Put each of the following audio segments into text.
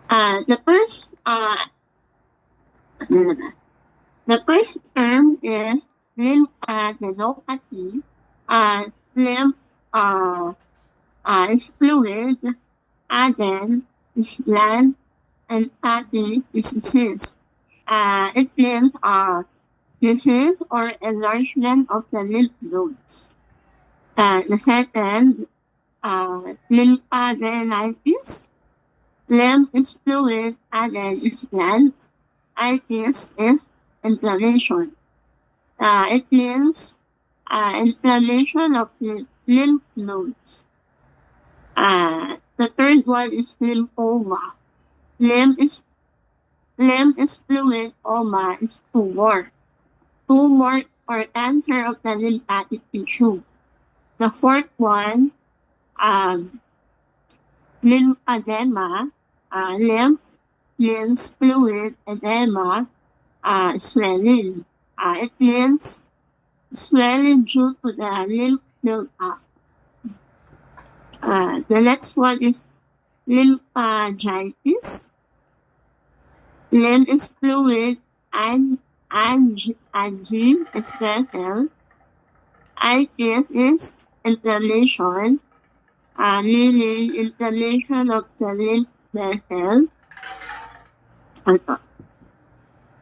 The first the first term is lymphadenopathy. Lymph is fluid, aden is gland, and pathy is disease. It means disease or enlargement of the lymph nodes. The second, lymphadenitis. Lymph is fluid, aden is gland, itis is inflammation. It means inflammation of lymph nodes. The third one is lymphoma. Lymph is fluid, oma is tumor. Tumor or cancer of the lymphatic tissue. The fourth one, lymphedema. Lymph means fluid, edema, swelling. It means swelling due to the lymph buildup. The next one is lymphangitis. Lymph is fluid and angine is vessel. Itis is inflammation, meaning inflammation of the lymph vessel.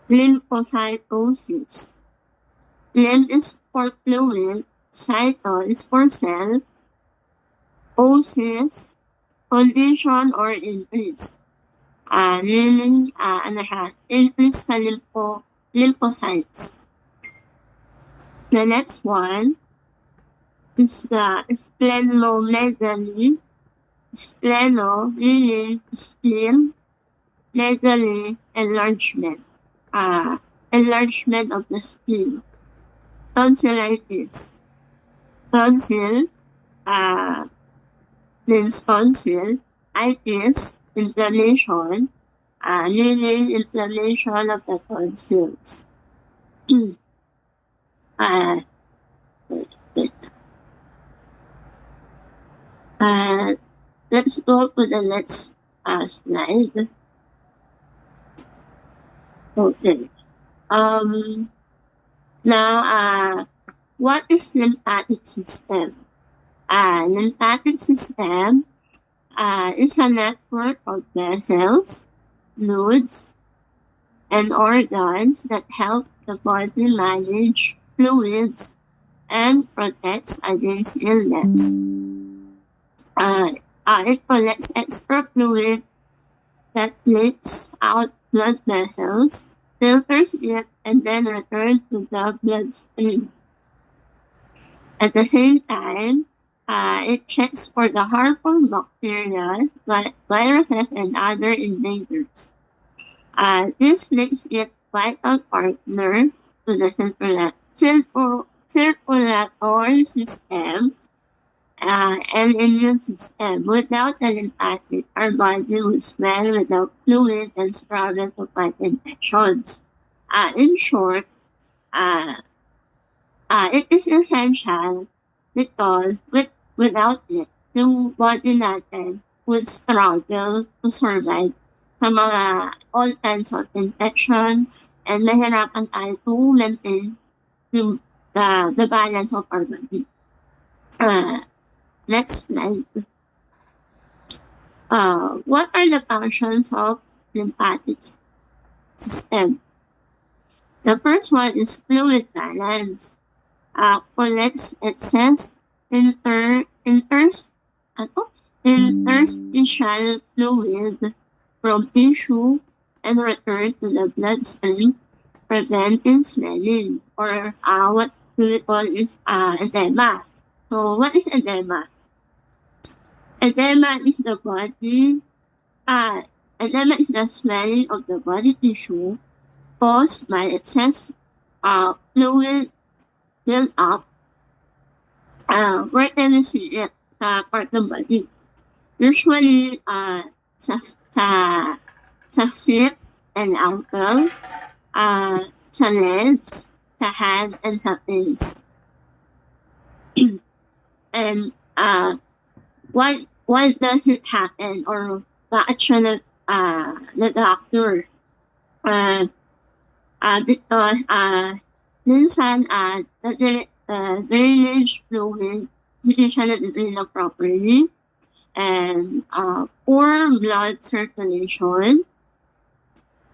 Lymphocytosis. Lymph is for fluid, cyto is for cell, osis, condition or increase. Meaning, increase sa lymphocytes. The next one is the splenomegaly. Spleno, meaning spleen, megaly, enlargement. Enlargement of the spleen. Tonsillitis. Tonsil, means tonsil. Itis, inflammation, meaning inflammation of the tonsils. Let's go to the next slide. Okay. Now, what is lymphatic system? Lymphatic system is a network of vessels, nodes, and organs that help the body manage fluids and protects against illness. It collects extra fluid that leaks out blood vessels, filters it, and then returns to the bloodstream. At the same time, it checks for the harmful bacteria, viruses, and other invaders. This makes it vital partner to the circulatory system and immune system. Without the lymphatic, our body would swell without fluid and struggle to fight infections. In short, it is essential because without it, yung body natin would struggle to survive sa mga all kinds of infection and mahirapan tayo to maintain yung the balance of our body. Next slide. What are the functions of lymphatic system? The first one is fluid balance. Collects excess interstitial fluid from tissue and return to the bloodstream, preventing swelling, or what we call is edema. So what is edema? Edema is the swelling of the body tissue caused by excess fluid build up. Where can we see it? Sa part ng body. Usually, sa feet and ankle, sa legs, sa hand, and sa face. And why does it happen, or bakit siya the doctor. Because minsan the drainage fluid hindi siya nadidrain properly, and poor blood circulation.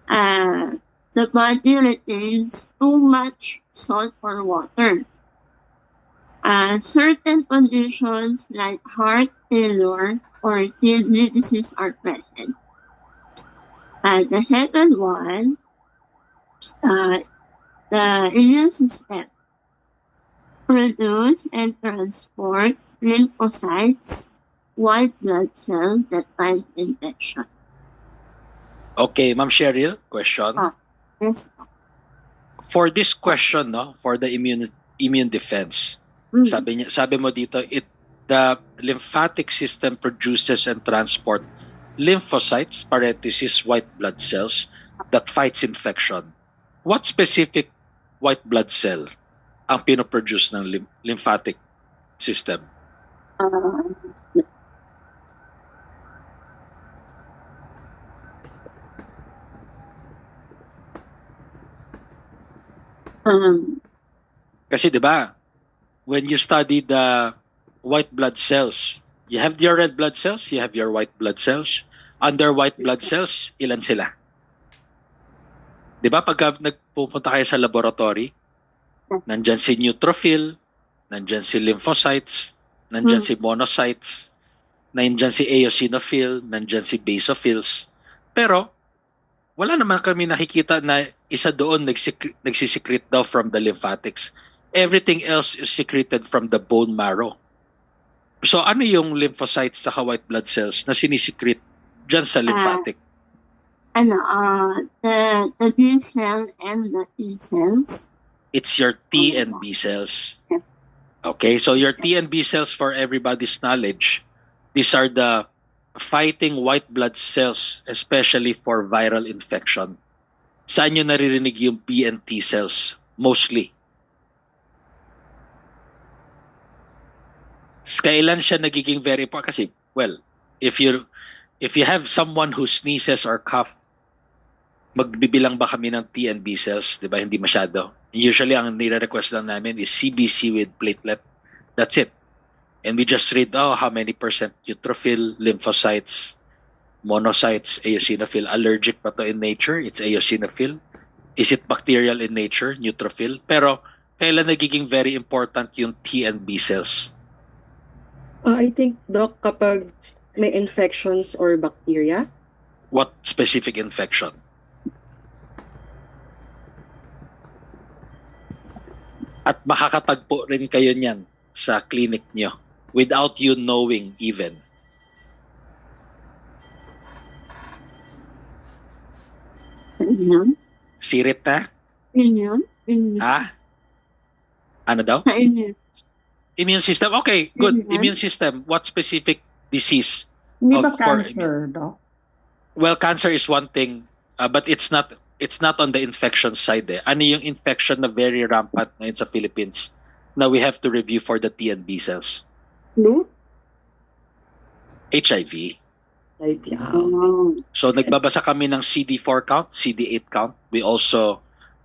The body retains too much salt or water. Certain conditions like heart failure or kidney disease are present. The second one, the immune system produce and transport lymphocytes, white blood cells that fight infection. Okay, Ma'am Cheryl, question. Yes. For this question, no, for the immune defense, sabi mo dito, the lymphatic system produces and transport lymphocytes, parenthesis, white blood cells that fights infection. What specific white blood cell ang pinoproduce ng lymphatic system? Kasi 'di ba, when you study the white blood cells, you have your red blood cells, you have your white blood cells. Under white blood cells, ilan sila? 'Di ba pagka nagpupunta kayo sa laboratory, nandyan si neutrophil, nandyan si lymphocytes, nandyan si monocytes, nandyan si eosinophil, nandyan si basophils. Pero wala naman kami nakikita na isa doon nagsisecrete daw from the lymphatics. Everything else is secreted from the bone marrow. So ano yung lymphocytes sa white blood cells na sinisecrete dyan sa lymphatic? The B cell and the T cells. It's your T and B cells. Okay, so your T and B cells, for everybody's knowledge, these are the fighting white blood cells, especially for viral infection. Saan nyo naririnig yung B and T cells? Mostly. Kailan siya nagiging very important? Kasi, well, if you have someone who sneezes or cough, magbibilang ba kami ng T and B cells? Di ba? Hindi masyado. Usually, ang nire-request lang namin is CBC with platelet. That's it. And we just read, how many percent neutrophil, lymphocytes, monocytes, eosinophil. Allergic ba to in nature? It's eosinophil. Is it bacterial in nature? Neutrophil. Pero, kailan nagiging very important yung T and B cells? I think, Doc, kapag may infections or bacteria. What specific infection? At makakatagpo rin kayo niyan sa clinic nyo without you knowing even. Sirit na? Ha? Ano daw? Immune system. Okay, good. Immune system. What specific disease? Hindi ba cancer, Doc? Well, cancer is one thing, but it's not on the infection side. Ano yung infection na very rampant ngayon sa Philippines na we have to review for the T and B cells? Flu? HIV. Oh. So nagbabasa kami ng CD4 count, CD8 count. We also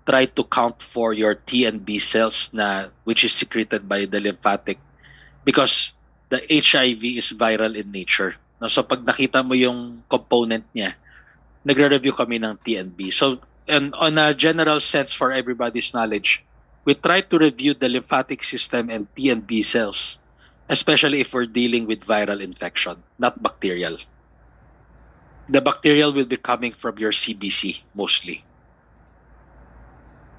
try to count for your T and B cells which is secreted by the lymphatic because the HIV is viral in nature. So pag nakita mo yung component niya, nagre-review kami ng T and B. So and on a general sense for everybody's knowledge, we try to review the lymphatic system and T and B cells, especially if we're dealing with viral infection, not bacterial. The bacterial will be coming from your CBC mostly.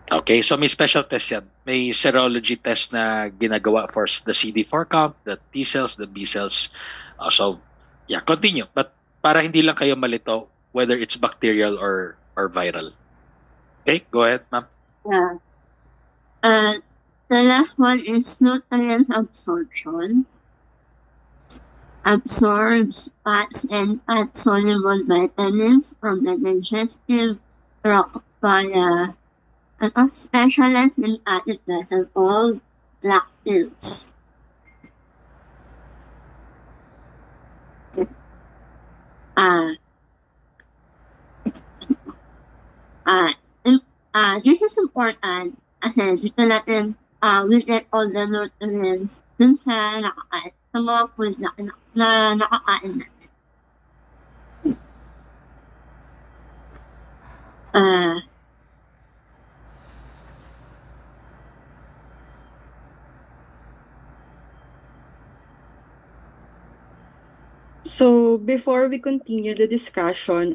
Okay, so may special test yan. May serology test na ginagawa for the CD4 count, the T cells, the B cells. So, yeah, continue. But para hindi lang kayo malito whether it's bacterial or viral. Okay, go ahead, ma'am. The last one is nutrient absorption. Absorbs fats and fat-soluble vitamins from the digestive tract via specialized lymphatic vessel called lacteals. This is important kasi dito natin we get all the nutrients dun sa nakakain, sa mga food na nakakain natin. So before we continue the discussion,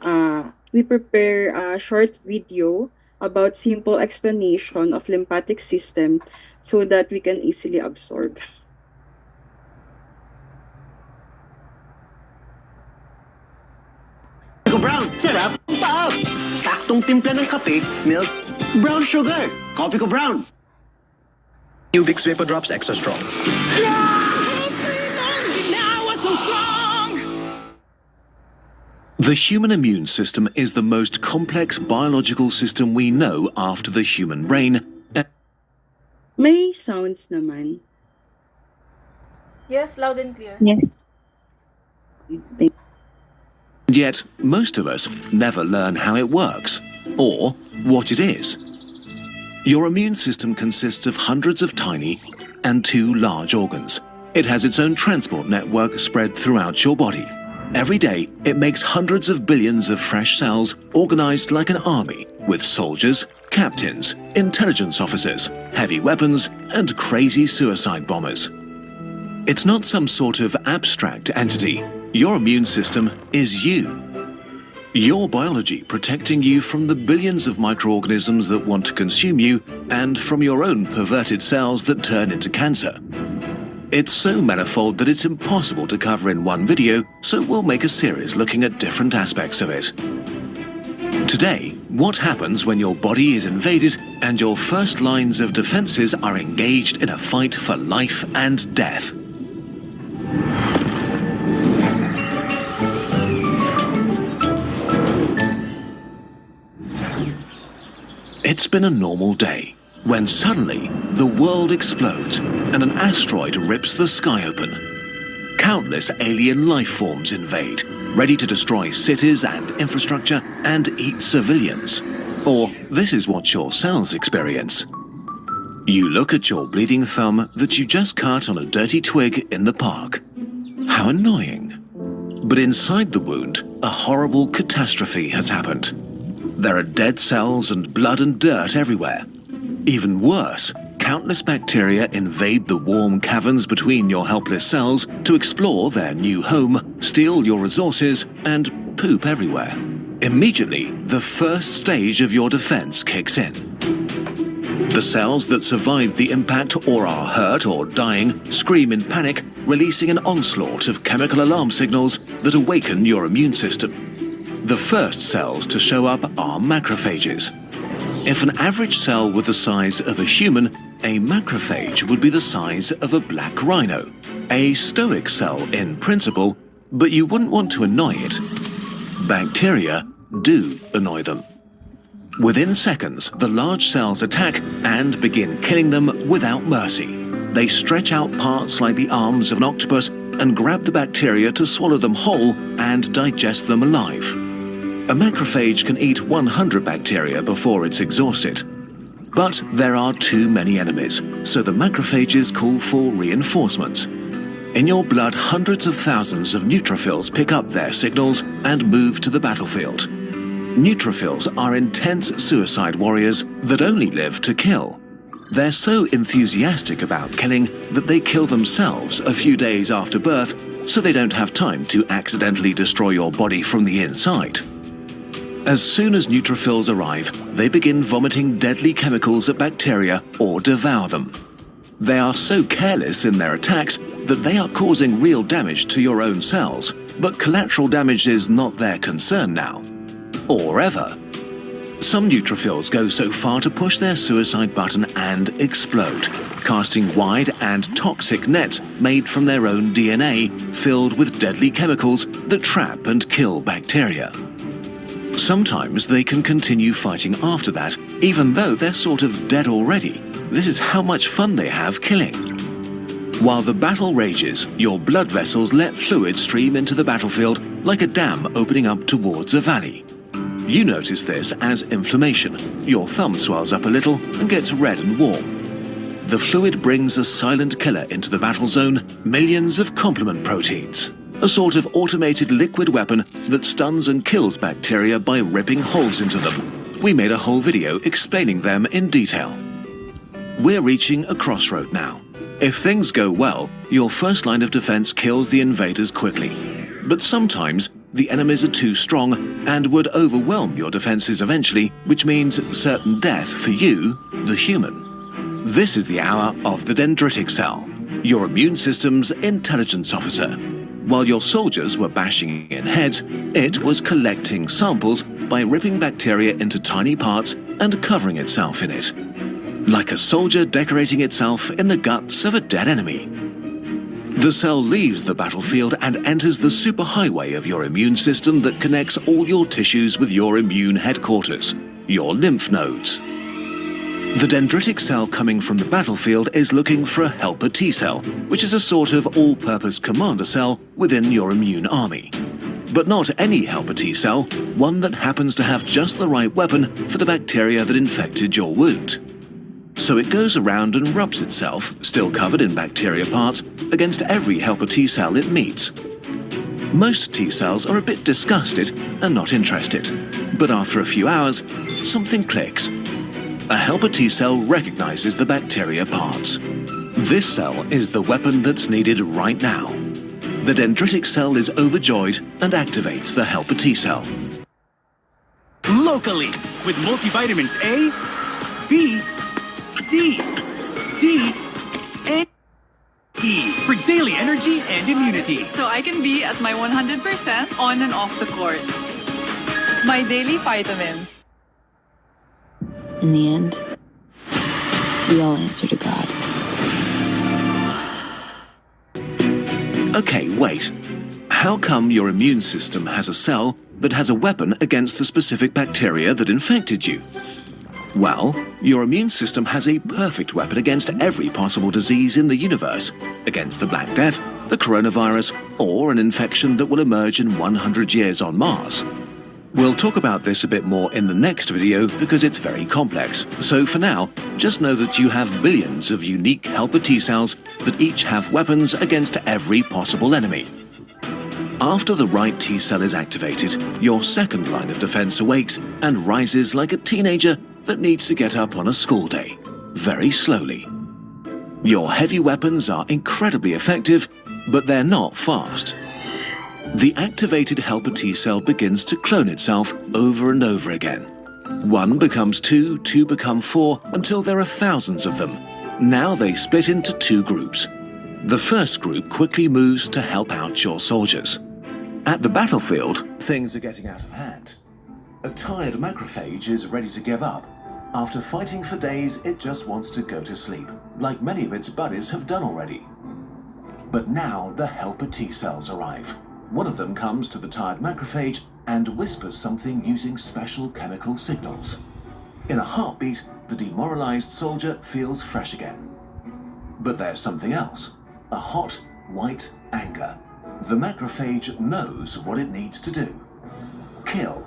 we prepare a short video about simple explanation of lymphatic system so that we can easily absorb. Brown, sarap, pop! Saktong timpla ng kape, milk, brown sugar. Coffee ko brown. New Vicks Vapor Drops Extra Strong. The human immune system is the most complex biological system we know after the human brain. May sounds naman. Yes, loud and clear. Yes. And yet, most of us never learn how it works or what it is. Your immune system consists of hundreds of tiny and 2 large organs. It has its own transport network spread throughout your body. Every day, it makes hundreds of billions of fresh cells organized like an army with soldiers, captains, intelligence officers, heavy weapons, and crazy suicide bombers. It's not some sort of abstract entity. Your immune system is you. Your biology protecting you from the billions of microorganisms that want to consume you and from your own perverted cells that turn into cancer. It's so manifold that it's impossible to cover in one video, so we'll make a series looking at different aspects of it. Today, what happens when your body is invaded and your first lines of defenses are engaged in a fight for life and death? It's been a normal day, when suddenly the world explodes and an asteroid rips the sky open. Countless alien life forms invade, ready to destroy cities and infrastructure and eat civilians. Or this is what your cells experience. You look at your bleeding thumb that you just cut on a dirty twig in the park. How annoying. But inside the wound, a horrible catastrophe has happened. There are dead cells and blood and dirt everywhere. Even worse, countless bacteria invade the warm caverns between your helpless cells to explore their new home, steal your resources, and poop everywhere. Immediately, the first stage of your defense kicks in. The cells that survived the impact or are hurt or dying scream in panic, releasing an onslaught of chemical alarm signals that awaken your immune system. The first cells to show up are macrophages. If an average cell were the size of a human, a macrophage would be the size of a black rhino. A stoic cell in principle, but you wouldn't want to annoy it. Bacteria do annoy them. Within seconds, the large cells attack and begin killing them without mercy. They stretch out parts like the arms of an octopus and grab the bacteria to swallow them whole and digest them alive. A macrophage can eat 100 bacteria before it's exhausted. But there are too many enemies, so the macrophages call for reinforcements. In your blood, hundreds of thousands of neutrophils pick up their signals and move to the battlefield. Neutrophils are intense suicide warriors that only live to kill. They're so enthusiastic about killing that they kill themselves a few days after birth, so they don't have time to accidentally destroy your body from the inside. As soon as neutrophils arrive, they begin vomiting deadly chemicals at bacteria or devour them. They are so careless in their attacks that they are causing real damage to your own cells, but collateral damage is not their concern now. Or ever. Some neutrophils go so far to push their suicide button and explode, casting wide and toxic nets made from their own DNA filled with deadly chemicals that trap and kill bacteria. Sometimes they can continue fighting after that, even though they're sort of dead already. This is how much fun they have killing. While the battle rages, your blood vessels let fluid stream into the battlefield like a dam opening up towards a valley. You notice this as inflammation. Your thumb swells up a little and gets red and warm. The fluid brings a silent killer into the battle zone, millions of complement proteins, a sort of automated liquid weapon that stuns and kills bacteria by ripping holes into them. We made a whole video explaining them in detail. We're reaching a crossroad now. If things go well, your first line of defense kills the invaders quickly. But sometimes the enemies are too strong and would overwhelm your defenses eventually, which means certain death for you, the human. This is the hour of the dendritic cell, your immune system's intelligence officer. While your soldiers were bashing in heads, it was collecting samples by ripping bacteria into tiny parts and covering itself in it. Like a soldier decorating itself in the guts of a dead enemy. The cell leaves the battlefield and enters the superhighway of your immune system that connects all your tissues with your immune headquarters, your lymph nodes. The dendritic cell coming from the battlefield is looking for a helper T cell, which is a sort of all-purpose commander cell within your immune army. But not any helper T cell, one that happens to have just the right weapon for the bacteria that infected your wound. So it goes around and rubs itself, still covered in bacteria parts, against every helper T cell it meets. Most T cells are a bit disgusted and not interested. But after a few hours, something clicks. A helper T cell recognizes the bacteria parts. This cell is the weapon that's needed right now. The dendritic cell is overjoyed and activates the helper T cell. Locally, with multivitamins A, B, C, D, and E for daily energy and immunity. So I can be at my 100% on and off the court. My daily vitamins. In the end, we all answer to God. Okay, wait. How come your immune system has a cell that has a weapon against the specific bacteria that infected you? Well, your immune system has a perfect weapon against every possible disease in the universe, against the Black Death, the coronavirus, or an infection that will emerge in 100 years on Mars. We'll talk about this a bit more in the next video because it's very complex. So for now, just know that you have billions of unique helper T cells that each have weapons against every possible enemy. After the right T cell is activated, your second line of defense awakes and rises like a teenager that needs to get up on a school day, very slowly. Your heavy weapons are incredibly effective, but they're not fast. The activated helper T cell begins to clone itself over and over again. 1 becomes 2, 2 become 4, until there are thousands of them. Now they split into 2 groups. The first group quickly moves to help out your soldiers. At the battlefield, things are getting out of hand. A tired macrophage is ready to give up. After fighting for days, it just wants to go to sleep, like many of its buddies have done already. But now the helper T cells arrive. One of them comes to the tired macrophage and whispers something using special chemical signals. In a heartbeat, the demoralized soldier feels fresh again. But there's something else, a hot, white anger. The macrophage knows what it needs to do. Kill.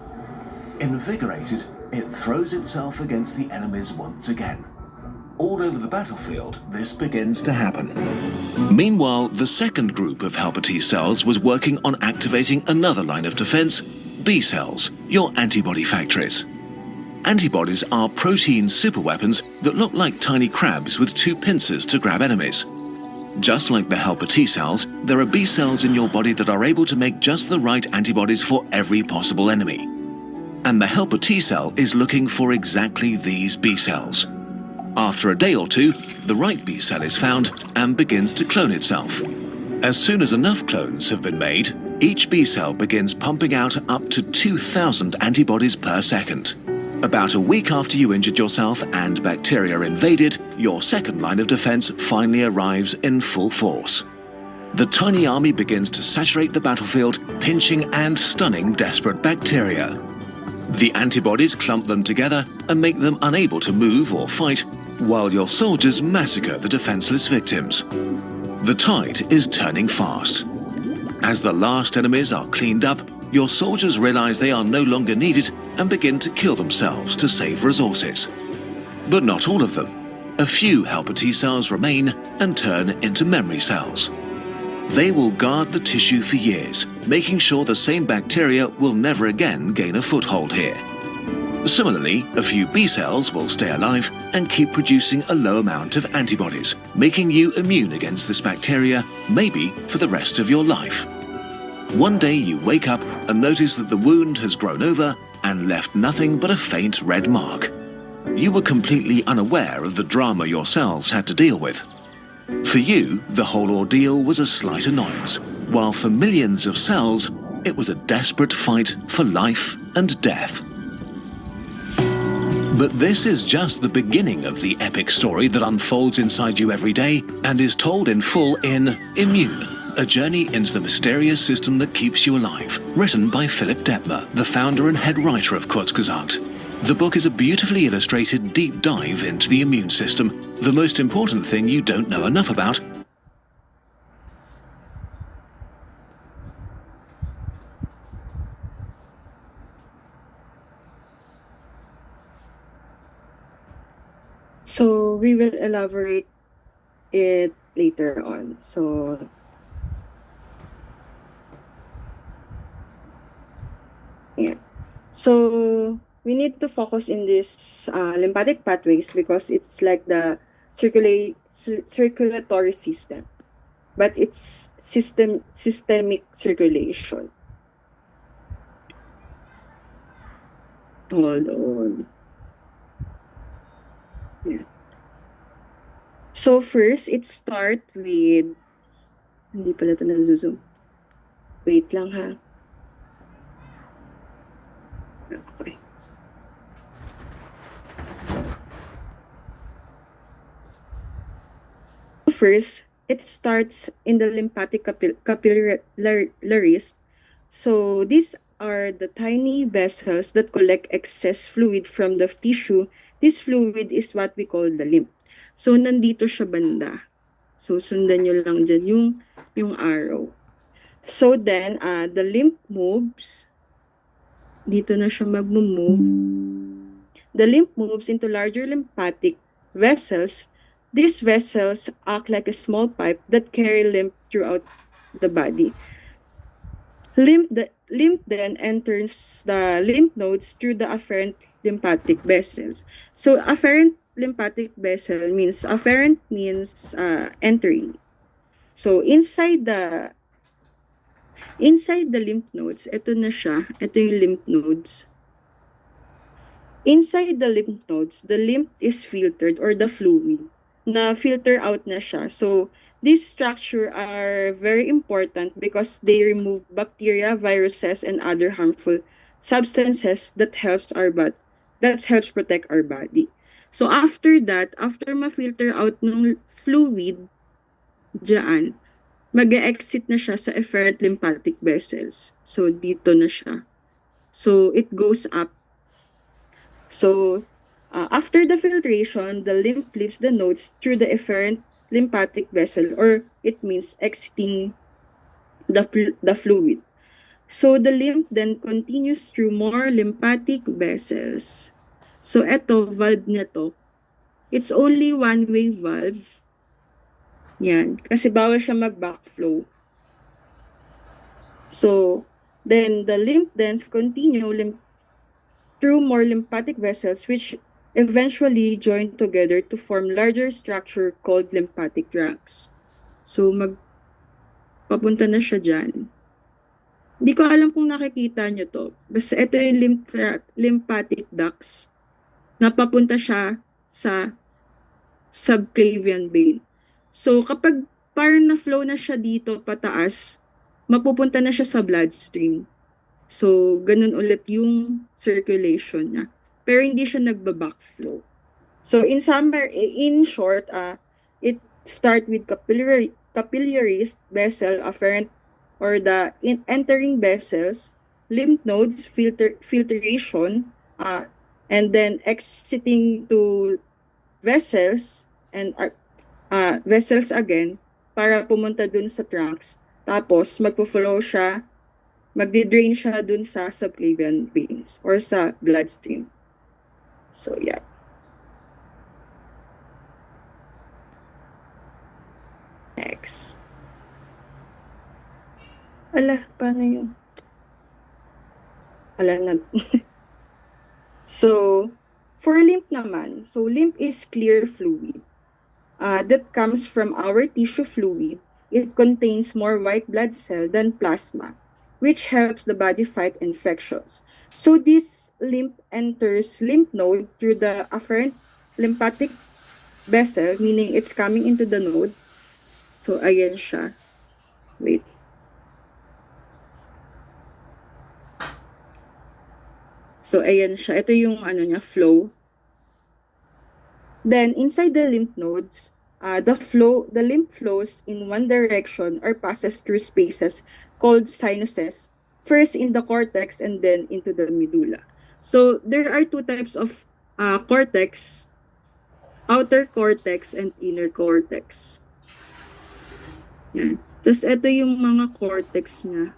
Invigorated, it throws itself against the enemies once again. All over the battlefield, this begins to happen. Meanwhile, the second group of helper T cells was working on activating another line of defense, B cells, your antibody factories. Antibodies are protein superweapons that look like tiny crabs with 2 pincers to grab enemies. Just like the helper T cells, there are B cells in your body that are able to make just the right antibodies for every possible enemy. And the helper T cell is looking for exactly these B cells. After a day or 2, the right B cell is found and begins to clone itself. As soon as enough clones have been made, each B cell begins pumping out up to 2,000 antibodies per second. About a week after you injured yourself and bacteria invaded, your second line of defense finally arrives in full force. The tiny army begins to saturate the battlefield, pinching and stunning desperate bacteria. The antibodies clump them together and make them unable to move or fight, while your soldiers massacre the defenseless victims. The tide is turning fast. As the last enemies are cleaned up, your soldiers realize they are no longer needed and begin to kill themselves to save resources. But not all of them. A few helper T cells remain and turn into memory cells. They will guard the tissue for years, making sure the same bacteria will never again gain a foothold here. Similarly, a few B cells will stay alive and keep producing a low amount of antibodies, making you immune against this bacteria, maybe for the rest of your life. One day you wake up and notice that the wound has grown over and left nothing but a faint red mark. You were completely unaware of the drama your cells had to deal with. For you, the whole ordeal was a slight annoyance, while for millions of cells, it was a desperate fight for life and death. But this is just the beginning of the epic story that unfolds inside you every day and is told in full in Immune, a journey into the mysterious system that keeps you alive, written by Philip Detmer, the founder and head writer of Kurzgesagt. The book is a beautifully illustrated deep dive into the immune system, the most important thing you don't know enough about. So we will elaborate it later on. So yeah. So we need to focus in this lymphatic pathways because it's like the circulatory system, but it's systemic circulation. Hold on. Yeah. So first, it start with, hindi pala ito nag-zoom. Wait lang ha. Okay. First, it starts in the lymphatic capillaries. So these are the tiny vessels that collect excess fluid from the tissue. This fluid is what we call the lymph. So nandito siya banda. So sundan nyo lang dyan yung arrow. So then, the lymph moves. Dito na siya mag-move. The lymph moves into larger lymphatic vessels. These vessels act like a small pipe that carry lymph throughout the body. Lymph then enters the lymph nodes through the afferent lymphatic vessels. So afferent lymphatic vessel means entering. So inside the lymph nodes, ito na siya. Ito yung lymph nodes. Inside the lymph nodes, the lymph is filtered or the fluid na filter out na siya. So these structure are very important because they remove bacteria, viruses, and other harmful substances that helps protect our body. So after that, after ma-filter out ng fluid diyan, mag-exit na siya sa efferent lymphatic vessels. So dito na siya. So it goes up. So after the filtration, the lymph leaves the nodes through the efferent lymphatic vessel, or it means exiting the fluid. So the lymph then continues through more lymphatic vessels. So eto, valve na to. It's only one-way valve. Yan. Kasi bawal siya mag-backflow. So then the lymph then continue through more lymphatic vessels, which eventually join together to form larger structure called lymphatic tracts. So papunta na siya dyan. Hindi ko alam kung nakikita nyo to. Basta ito yung lymphatic ducts. Napapunta siya sa subclavian vein. So kapag parang na-flow na siya dito pataas, mapupunta na siya sa bloodstream. So, ganun ulit yung circulation niya. Pero hindi siya nagba-backflow. So, in short, it start with capillaries, vessel, afferent, or the entering vessels, lymph nodes, filtration, and then exiting to vessels, and vessels again, para pumunta dun sa trunks. Tapos, magpo-flow siya magdi-drain siya dun sa subclavian veins or sa bloodstream. So, yeah. Next. Ala, paano yun? Ala na. So, for lymph naman, so lymph is clear fluid that comes from our tissue fluid. It contains more white blood cell than plasma, which helps the body fight infections. So this lymph enters lymph node through the afferent lymphatic vessel, meaning it's coming into the node. So ayan siya. Wait. So ayan siya. Ito yung flow. Then inside the lymph nodes, the lymph flows in one direction or passes through spaces called sinuses, first in the cortex and then into the medulla. So there are two types of cortex, outer cortex and inner cortex. Yan. Tapos ito yung mga cortex niya.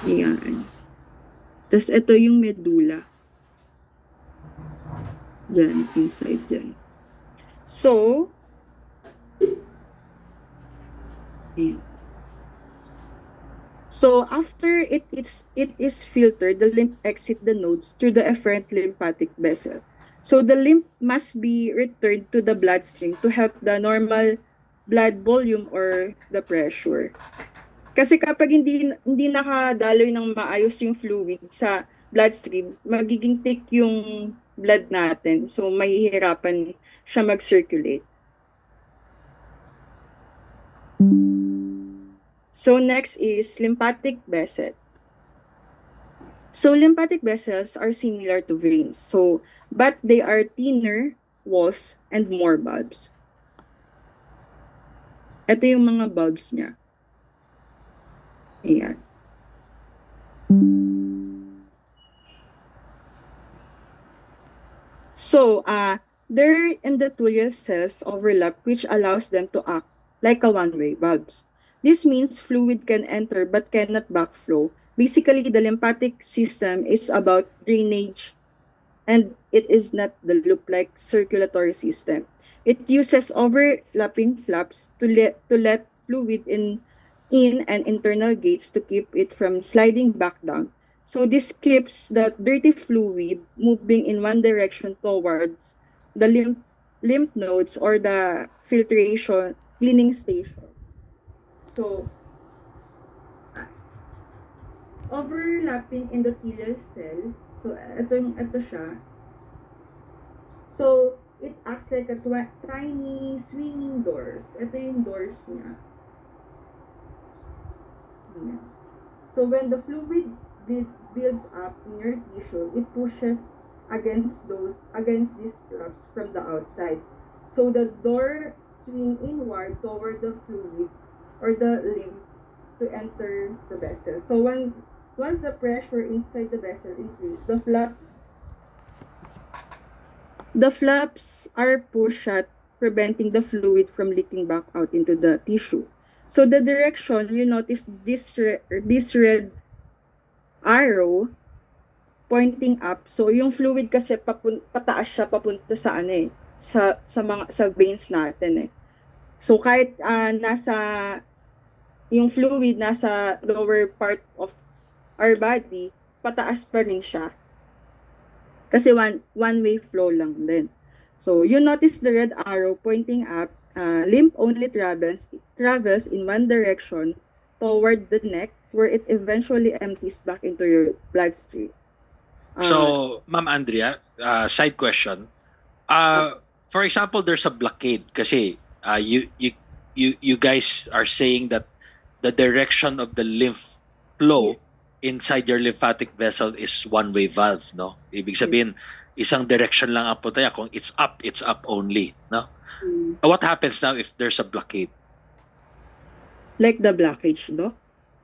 Yan. Tapos ito yung medulla. Diyan, inside dyan. So, ayan. So after it is filtered, the lymph exit the nodes through the efferent lymphatic vessel. So the lymph must be returned to the bloodstream to help the normal blood volume or the pressure. Kasi kapag hindi nakadaloy ng maayos yung fluid sa bloodstream, magiging thick yung blood natin. So mahihirapan siya mag-circulate. So next is lymphatic vessel. So lymphatic vessels are similar to veins. So but they are thinner walls and more bulbs. Ito yung mga bulbs niya. Ayan. So, their endothelial cells overlap, which allows them to act like a one-way valves. This means fluid can enter but cannot backflow. Basically, the lymphatic system is about drainage and it is not the loop-like circulatory system. It uses overlapping flaps to let fluid in and internal gates to keep it from sliding back down. So this keeps the dirty fluid moving in one direction towards the lymph nodes or the filtration cleaning station. So overlapping endothelial cell. So ito siya. So it acts like a tiny swinging doors. Ito yung doors niya. So when the fluid builds up in your tissue, it pushes against these flaps from the outside. So the door swing inward toward the fluid or the lymph to enter the vessel. So once the pressure inside the vessel increases, the flaps are pushed shut, preventing the fluid from leaking back out into the tissue. So the direction, you notice this red arrow pointing up. So yung fluid kasi pataas siya papunta sa sa veins natin eh. So kahit yung fluid nasa lower part of our body, pataas pa rin siya. Kasi one-way flow lang din. So you notice the red arrow pointing up. Lymph only travels in one direction toward the neck, where it eventually empties back into your bloodstream. So, Ma'am Andrea, side question. For example, there's a blockade kasi you guys are saying that the direction of the lymph flow inside your lymphatic vessel is one-way valve, no? Ibig sabihin, isang direction lang ang punta. Kung it's up only, no? What happens now if there's a blockade? Like the blockage, Doc?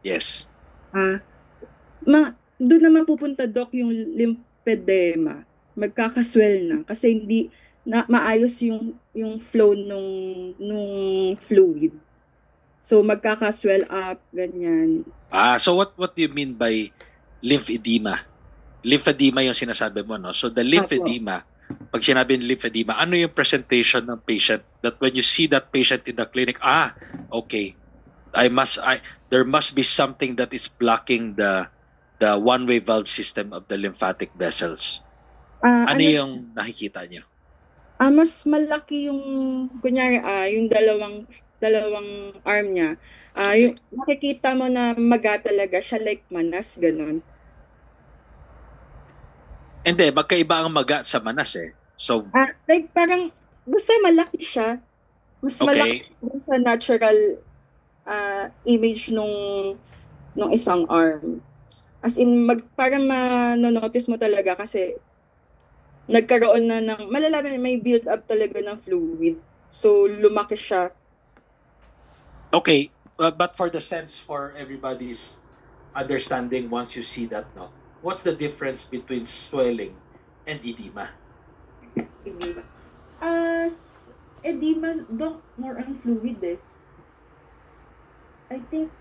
Yes. Doon naman pupunta, Doc, yung lymphedema. Magkakaswell na kasi hindi na maayos yung flow nung fluid. So, magkaka-swell up, ganyan. So what do you mean by lymphedema? Lymphedema yung sinasabi mo, no? So the Apo. lymphedema, pag sinabi ng lymphedema, ano yung presentation ng patient that when you see that patient in the clinic, okay, there must be something that is blocking the one-way valve system of the lymphatic vessels. Ano yung nakikita niyo? Mas malaki yung, kunyari, yung dalawang arm niya. Okay. Yung makikita mo na maga talaga siya, like manas, ganun. Hindi, magkaiba ang maga sa manas eh. So, Like parang, basta malaki siya. Mas Okay. malaki siya sa natural image nung isang arm. As in, parang manonotice mo talaga kasi nagkaroon na ng, malalaman may build up talaga ng fluid. So, lumaki siya. okay, but for the sense for everybody's understanding, once you see that, no, what's the difference between swelling and edema? Edema. Edema, Doc, more on fluid eh. I think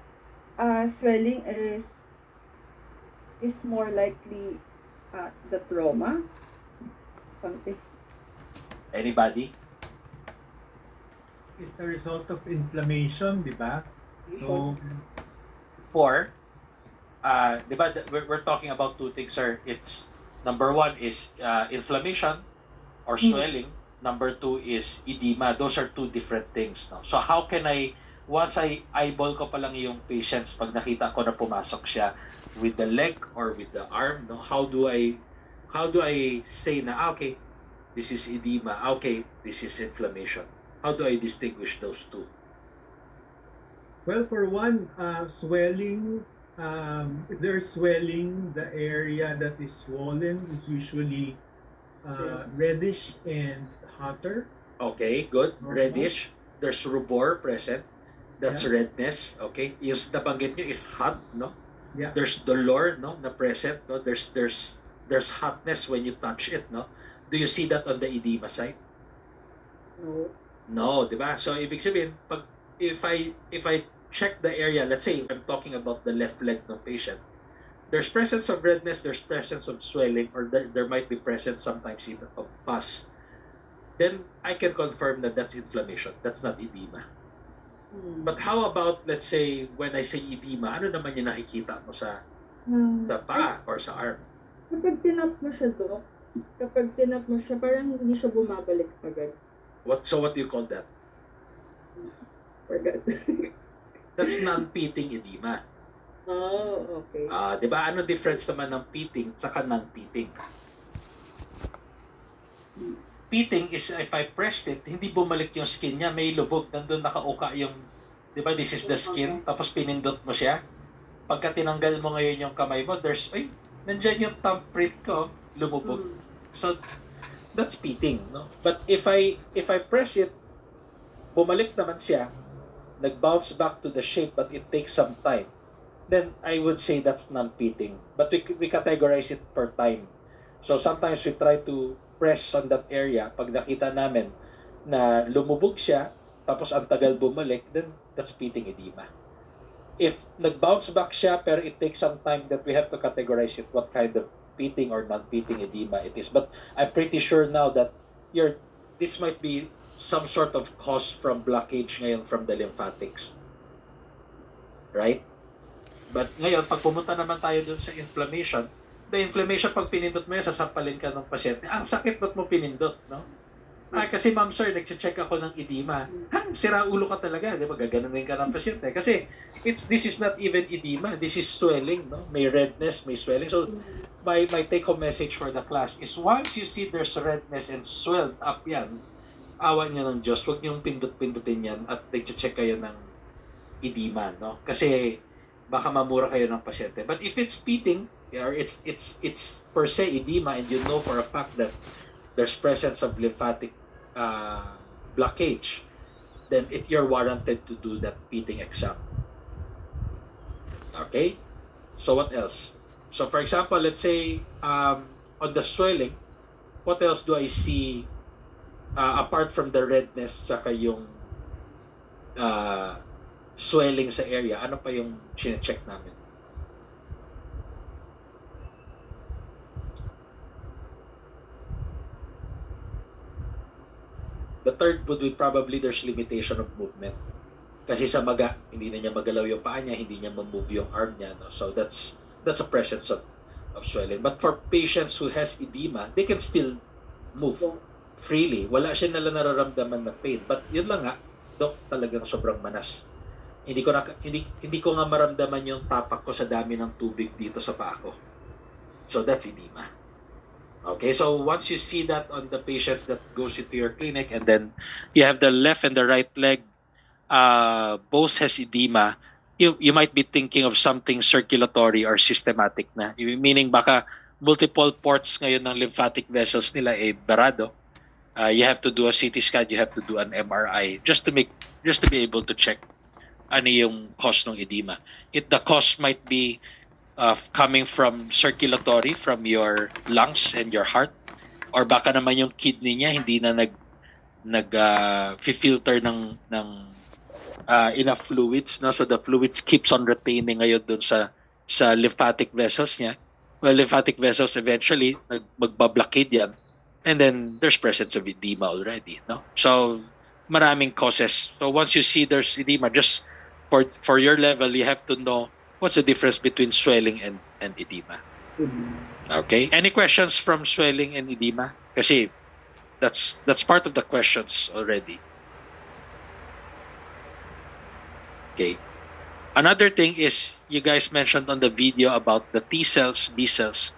swelling is more likely the trauma. Something. Anybody? It's a result of inflammation, di ba? So, di ba, we're talking about two things, sir. It's number one is inflammation or swelling. Number two is edema. Those are two different things. No? So how can once I eyeball ko pa lang yung patients, pag nakita ko na pumasok siya with the leg or with the arm, no? How do I say na, okay, this is edema, okay, this is inflammation? How do I distinguish those two? well, for one, swelling, if there's swelling, the area that is swollen is usually reddish and hotter. Okay, good. Okay. Reddish. There's rubor present. That's Yeah. redness. Okay. Yung nabanggit nyo is hot, no? Yeah. There's dolor, no? Na present, no? There's hotness when you touch it, no? Do you see that on the edema side? No. No, di ba? So, ibig sabihin, if I check the area, let's say I'm talking about the left leg ng patient, there's presence of redness, there's presence of swelling, or there might be presence sometimes even of pus. Then I can confirm that that's inflammation. That's not edema. But how about, let's say, when I say edema, ano naman yung nakikita mo sa paa or sa arm? Kapag tinap mo siya, Doc, parang hindi siya bumabalik agad. So what do you call that? Forgot. That's non-pitting edema. Oh, okay. Di ba? Ano difference naman ng pitting sa non-pitting? Pitting is if I pressed it, hindi bumalik yung skin niya, may lubog, nandun nakauka yung, di ba, this is the skin, tapos pinindot mo siya. Pagka tinanggal mo ngayon yung kamay mo, nandyan yung thumbprint ko, lumubog. So, that's pitting, no? But if I press it, bumalik naman siya, nag-bounce back to the shape, but it takes some time, then I would say that's non-pitting. But we categorize it per time. So sometimes we try to press on that area. Pag nakita namin na lumubog siya, tapos ang tagal bumalik, then that's pitting edema. If nag-bounce back siya, pero it takes some time, that we have to categorize it what kind of pitting or non-pitting edema it is. But I'm pretty sure now that this might be some sort of cause from blockage ngayon from the lymphatics. Right? But ngayon, pag pumunta naman tayo dun sa inflammation, the inflammation, pag pinindot mo yan, sasampalin ka ng pasyente. Ang sakit, ba't mo pinindot, no? Kasi ma'am sir, nag-check ako ng edema. Sira ulo ka talaga, di ba? Gaganunin ka ng pasyente. Kasi this is not even edema, this is swelling, no? May redness, may swelling. So, my take-home message for the class is once you see there's redness and swelled up yan, awa niya ng Diyos, huwag niyong pindot-pindutin yan at nag-check kayo ng edema, no? Kasi baka mamura kayo ng pasyente. But if it's pitting, or it's per se edema, and you know for a fact that there's presence of lymphatic blockage, then you're warranted to do that pitting exam. Okay? So what else? So for example, let's say on the swelling, what else do I see apart from the redness saka yung swelling sa area, ano pa yung check namin? The third would be probably there's limitation of movement. Kasi sa maga, hindi na niya magalaw yung paa niya, hindi niya ma-move yung arm niya. No? So that's a presence of swelling. But for patients who has edema, they can still move freely. Wala siya nala nararamdaman na pain. But yun lang nga, Dok, talagang sobrang manas. Hindi ko nga maramdaman yung tapak ko sa dami ng tubig dito sa paa ko. So that's edema. Okay, so once you see that on the patient that goes into your clinic, and then you have the left and the right leg both has edema, you might be thinking of something circulatory or systematic na. Meaning baka multiple ports ngayon ng lymphatic vessels nila barado. You have to do a CT scan, you have to do an MRI just to be able to check ano yung cause ng edema. The cause might be coming from circulatory, from your lungs and your heart, or baka naman yung kidney niya hindi na filter ng enough fluids, no? So the fluids keeps on retaining ngayon dun sa lymphatic vessels niya. Well, lymphatic vessels eventually magbablockade yan, and then there's presence of edema already, no? So maraming causes. So once you see there's edema, just for your level, you have to know what's the difference between swelling and edema. Okay? Any questions from swelling and edema? Kasi that's part of the questions already. Okay. Another thing is you guys mentioned on the video about the T cells, B cells.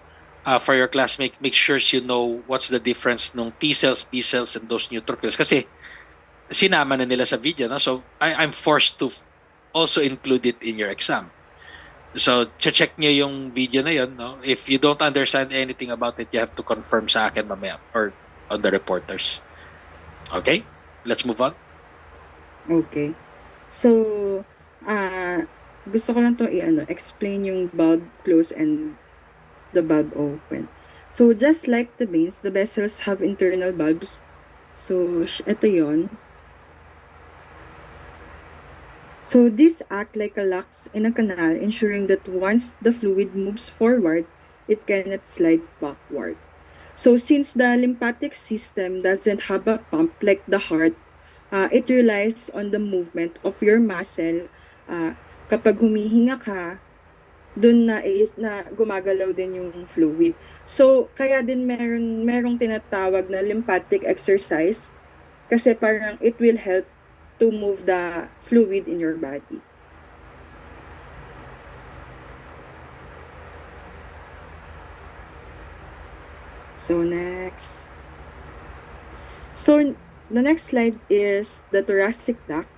For your classmate, make sure you know what's the difference ng T cells, B cells, and those neutrophils. Kasi sinama na nila sa video, no? So I'm forced to also include it in your exam. So, check niyo yung video na yun, no? If you don't understand anything about it, you have to confirm sa akin mamaya or on the reporters. Okay? Let's move on. Okay. So, gusto ko lang to explain yung bulb close and the bulb open. So, just like the veins, the vessels have internal bulbs. So, ito yon. So, these act like a locks in a canal, ensuring that once the fluid moves forward, it cannot slide backward. So, since the lymphatic system doesn't have a pump like the heart, it relies on the movement of your muscle. Kapag humihinga ka, dun na gumagalaw din yung fluid. So, kaya din merong tinatawag na lymphatic exercise kasi parang it will help to move the fluid in your body. So, next. So, the next slide is the thoracic duct.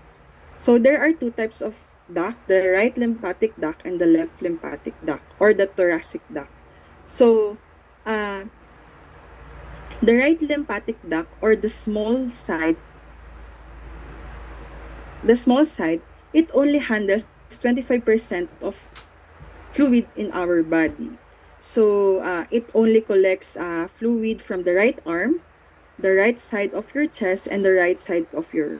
So, there are two types of duct, the right lymphatic duct and the left lymphatic duct, or the thoracic duct. So, the right lymphatic duct, or the small side, it only handles 25% of fluid in our body. So, it only collects fluid from the right arm, the right side of your chest, and the right side of your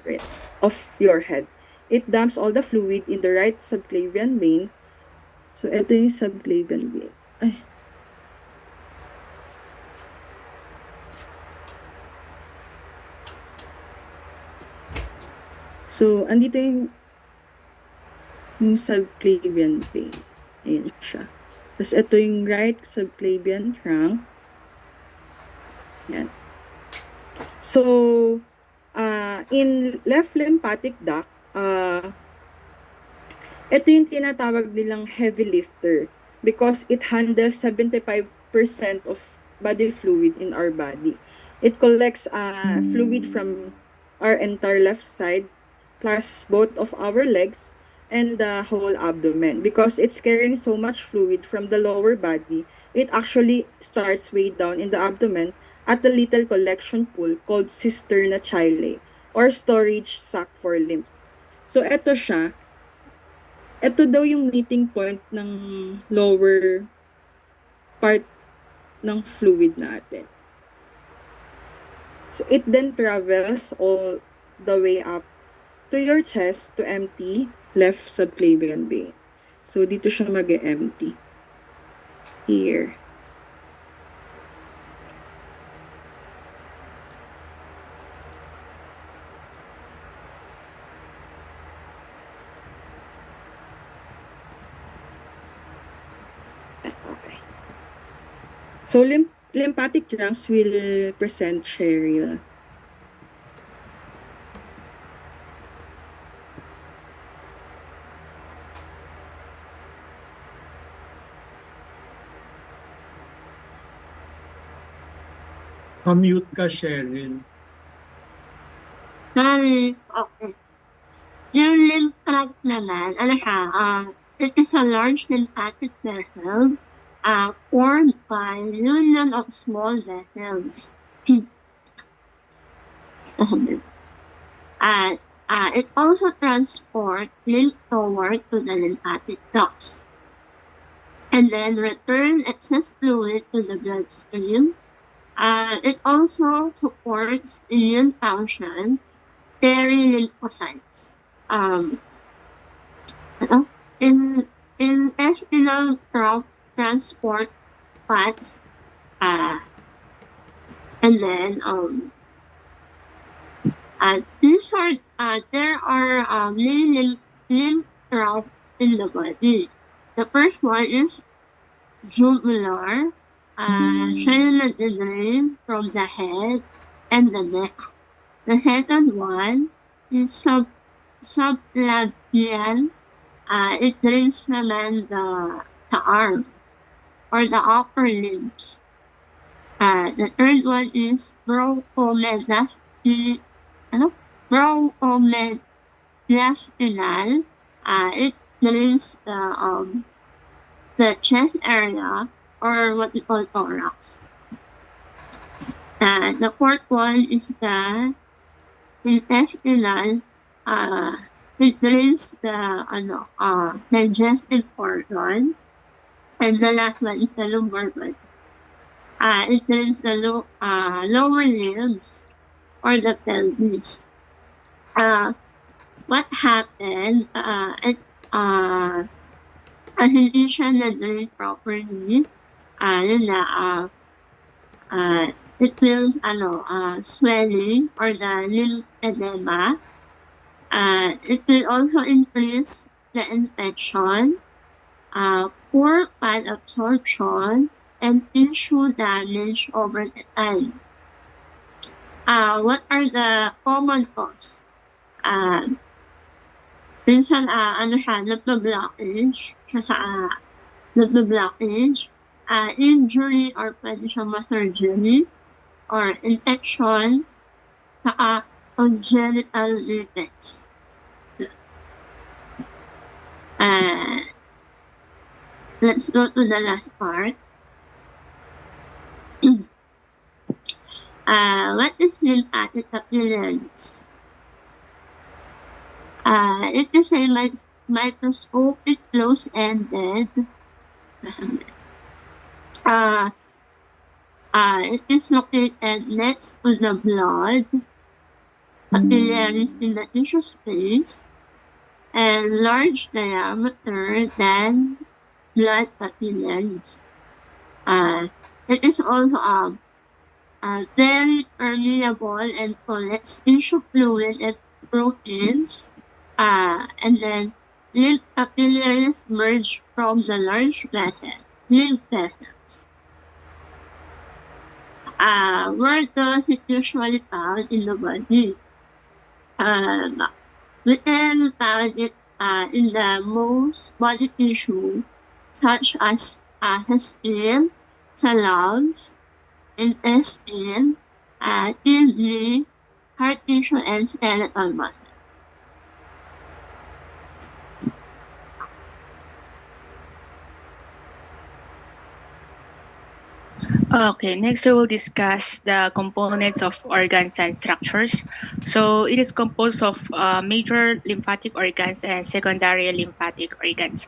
head. It dumps all the fluid in the right subclavian vein. So, ito yung subclavian vein. Ay. So, andito yung subclavian vein. Ayan siya. Tapos, ito yung right subclavian trunk. Yan. So, in left lymphatic duct, ito yung tinatawag nilang heavy lifter because it handles 75% of body fluid in our body. It collects fluid from our entire left side plus both of our legs and the whole abdomen. Because it's carrying so much fluid from the lower body, it actually starts way down in the abdomen at a little collection pool called cisterna chylae or storage sac for lymph. So, eto siya. Ito daw yung meeting point ng lower part ng fluid natin. So, it then travels all the way up to your chest to empty left subclavian vein. So, dito siya mag-empty. Here. Okay. So, lymphatic lungs will present, Cheryl. Mute ka, Cheryl. Sorry. Okay. Yung lymphatic naman, ano siya, it is a large lymphatic vessel formed by union of small vessels. It also transports lymph toward to the lymphatic ducts and then return excess fluid to the bloodstream. It also supports immune function, lymphocytes. In intestinal transport fats, and then these are there are many lymph routes in the body. The first one is jugular, siya drain from the head and the neck. The second one is subclavian. It drains naman the arm or the upper limbs. The third one is bronchomediastinal. It drains the chest area or what we call thorax. The fourth one is the intestinal. It drains the digestive organ. And the last one is the lumbar body. It drains the lower limbs or the pelvis. What happened? Hindi siya na-drain properly. Yun na, it feels swelling or the lymphedema. It will also increase the infection, poor fat absorption, and tissue damage over the time. What are the common cause? Minsan, nagpa-blockage, injury or pwede siyang ma-surgery, or infection, saka congenital defects. Let's go to the last part. What is lymphatic capillaries? It is a microscopic close-ended. It is located next to the blood capillaries in the tissue space and large diameter than blood capillaries. It is also very permeable and collects tissue fluid and proteins. And then lymph capillaries merge from the large vessel, lymph vessels. Where does it usually found in the body? We can find it in the most body tissue, such as the skin, the lungs, intestine, kidney, heart tissue, and skeletal muscle. Okay, next we will discuss the components of organs and structures. So it is composed of major lymphatic organs and secondary lymphatic organs.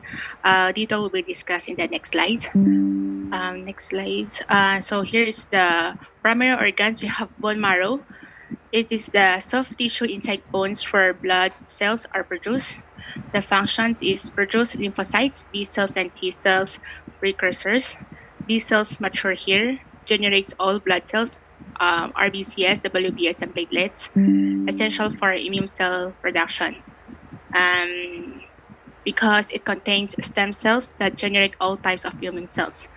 Detail will be discussed in the next slides. Next slides. So here is the primary organs. We have bone marrow. It is the soft tissue inside bones where blood cells are produced. The functions is produce lymphocytes, B cells, and T cells precursors. B cells mature here, generates all blood cells, RBCS, WBS, and platelets, essential for immune cell production. Um, because it contains stem cells that generate all types of immune cells.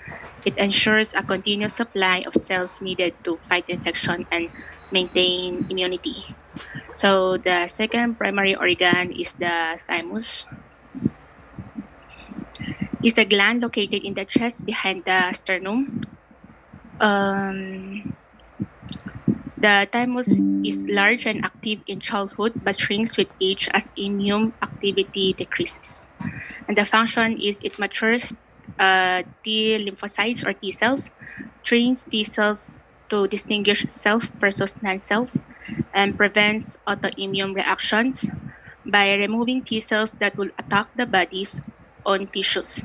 It ensures a continuous supply of cells needed to fight infection and maintain immunity. So the second primary organ is the thymus. It's a gland located in the chest behind the sternum. Um, the thymus is large and active in childhood but shrinks with age as immune activity decreases. And the function is it matures T lymphocytes or T cells, trains T cells to distinguish self versus non-self, and prevents autoimmune reactions by removing T cells that will attack the body's own tissues.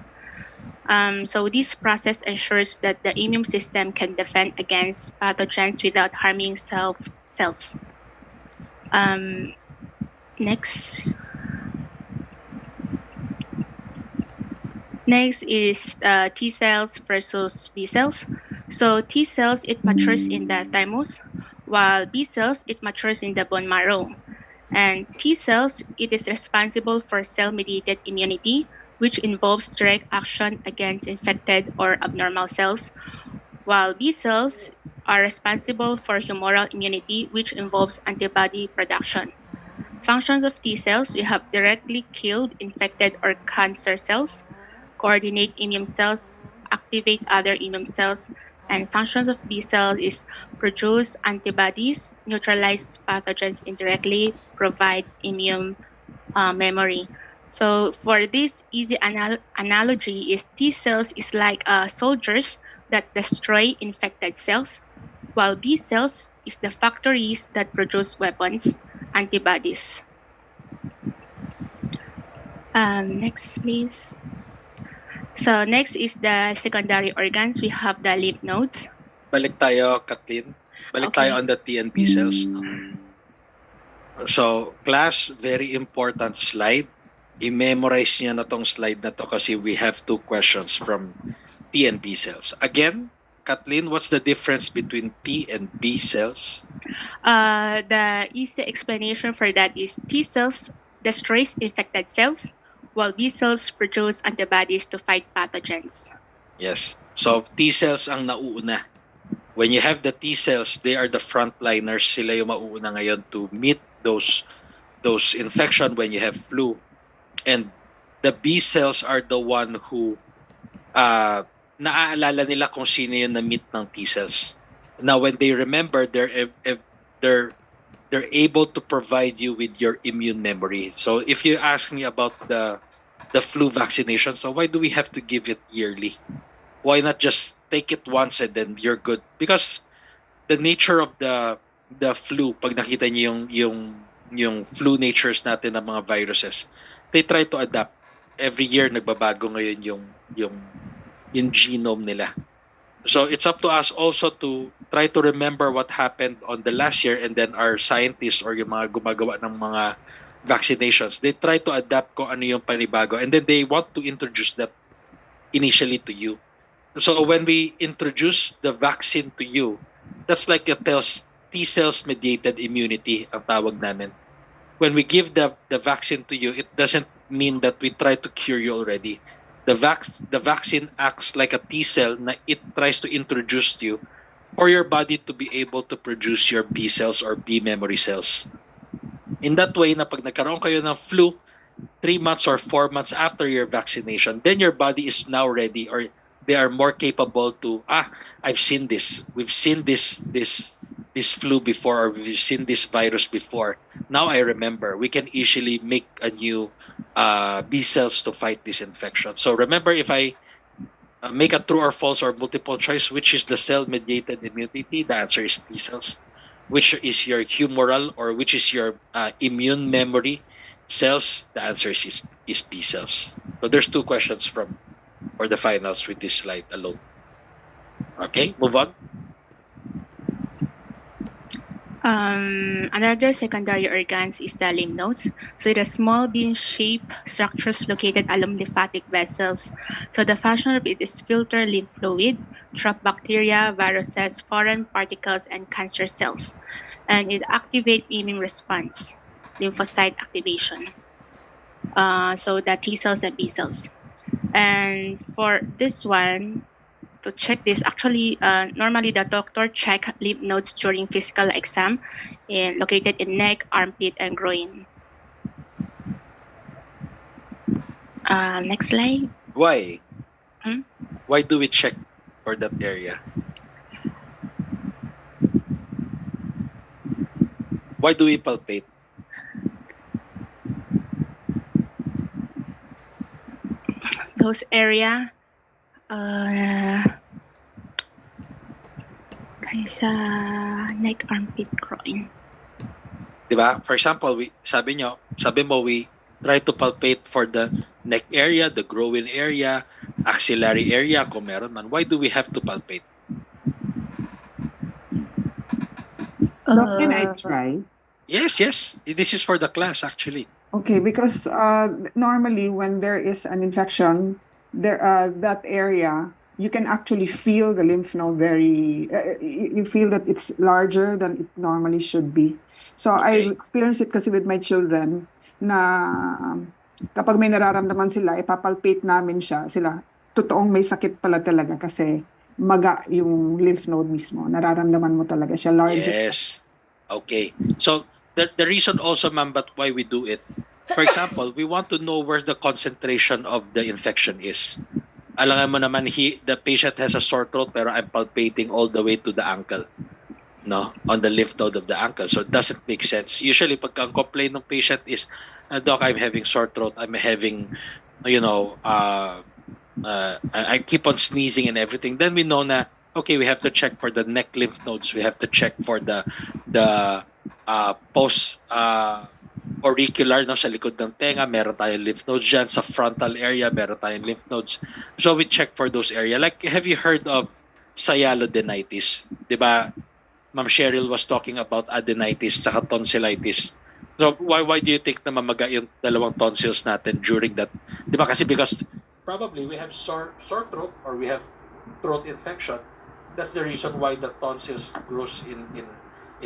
So this process ensures that the immune system can defend against pathogens without harming self cells. Um, next, Next is T cells versus B cells. So T cells, it matures in the thymus, while B cells, it matures in the bone marrow. And T cells, it is responsible for cell-mediated immunity, which involves direct action against infected or abnormal cells, while B cells are responsible for humoral immunity, which involves antibody production. Functions of T cells, we have directly killed infected or cancer cells, coordinate immune cells, activate other immune cells, and functions of B cells is produce antibodies, neutralize pathogens indirectly, provide immune memory. So for this easy analogy is T cells is like soldiers that destroy infected cells, while B cells is the factories that produce weapons, antibodies. Next, please. So next is the secondary organs. We have the lymph nodes. Balik tayo, Kathleen. Balik Okay. tayo on the T and B cells. No? So, class, very important slide. I-memorize niya na tong slide na to kasi we have two questions from T and B cells. Again, Kathleen, what's the difference between T and B cells? The easy explanation for that is T cells destroys infected cells, while B cells produce antibodies to fight pathogens. Yes. So, T cells ang nauuna. When you have the T cells, they are the frontliners. Sila yung mauuna ngayon to meet those infection when you have flu. And the B cells are the one who naaalala nila kung sino yung na-meet ng T cells. Now, when they remember, they're able to provide you with your immune memory. So, if you ask me about the flu vaccination, so why do we have to give it yearly? Why not just take it once and then you're good? Because the nature of the flu, pag nakita niyo yung flu natures natin ng mga viruses, they try to adapt. Every year nagbabago ngayon yung genome nila. So it's up to us also to try to remember what happened on the last year, and then our scientists or yung mga gumagawa ng mga vaccinations, they try to adapt kung ano yung panibago, and then they want to introduce that initially to you. So when we introduce the vaccine to you, that's like a T cells mediated immunity ang tawag namin. When we give the vaccine to you, it doesn't mean that we try to cure you already. The vaccine acts like a T cell na it tries to introduce you for your body to be able to produce your B cells or B memory cells. In that way, na pag nagkaroon kayo ng flu 3 months or 4 months after your vaccination, then your body is now ready, or they are more capable to, I've seen this. We've seen this flu before, or we've seen this virus before. Now I remember. We can easily make a new B cells to fight this infection. So remember, if I make a true or false or multiple choice, which is the cell-mediated immunity, the answer is T cells. Which is your humoral, or which is your immune memory cells, the answer is B cells. So there's two questions for the finals with this slide alone. Okay, move on. Another secondary organs is the lymph nodes. So it has small bean-shaped structures located along lymphatic vessels. So the function of it is filter lymph fluid, trap bacteria, viruses, foreign particles, and cancer cells. And it activates immune response, lymphocyte activation. So the T cells and B cells. And for this one, to check this, actually, normally the doctor check lymph nodes during physical exam, located in neck, armpit, and groin. Next slide. Why? Hmm? Why do we check for that area? Why do we palpate? Those area, sa neck, armpit, groin. Diba? For example, sabi mo, we try to palpate for the neck area, the groin area, axillary area, kung meron man. Why do we have to palpate? Doc, can I try? Yes. This is for the class, actually. Okay, because normally when there is an infection, that area, you can actually feel the lymph node you feel that it's larger than it normally should be. So Okay. I've experienced it kasi with my children na kapag may nararamdaman sila, ipapalpate namin sila. Totoong may sakit pala talaga kasi maga yung lymph node mismo. Nararamdaman mo talaga siya larger. Yes. Okay. So the reason also, ma'am, but why we do it, for example, we want to know where the concentration of the infection is. Alam mo naman, the patient has a sore throat pero I'm palpating all the way to the ankle, no, on the lymph node of the ankle. So it doesn't make sense. Usually, pag ang complaint ng patient is, Doc, I'm having sore throat, I'm having, I keep on sneezing and everything, then we know na, okay, we have to check for the neck lymph nodes. We have to check for the post auricular, no, sa likod ng tenga, meron tayong lymph nodes dyan. Sa frontal area, meron tayong lymph nodes. So we check for those area. Like, have you heard of sialodenitis? Diba, Ma'am Cheryl was talking about adenitis saka tonsillitis. So why do you think na mamaga yung dalawang tonsils natin during that? Diba kasi because probably we have sore throat or we have throat infection. That's the reason why the tonsils grows in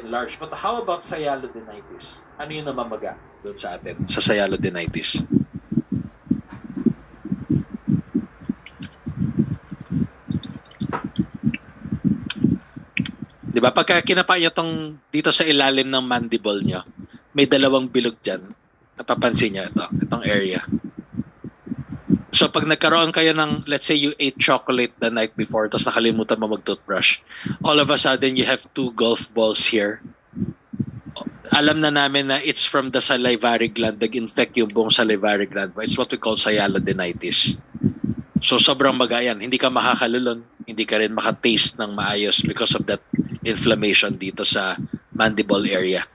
large. But how about sialodenitis? Ano yung namamaga doon sa atin sa sialodenitis? Diba? Pagka kinapa nyo tong dito sa ilalim ng mandible nyo, may dalawang bilog dyan. Napapansin nyo itong area. So pag nagkaroon kayo ng, let's say you ate chocolate the night before, tapos nakalimutan mo mag-toothbrush, all of a sudden you have 2 golf balls here. Alam na namin na it's from the salivary gland, nag-infect yung buong salivary gland. It's what we call sialodenitis. So sobrang magayan, hindi ka makakalulon, hindi ka rin makataste ng maayos because of that inflammation dito sa mandible area.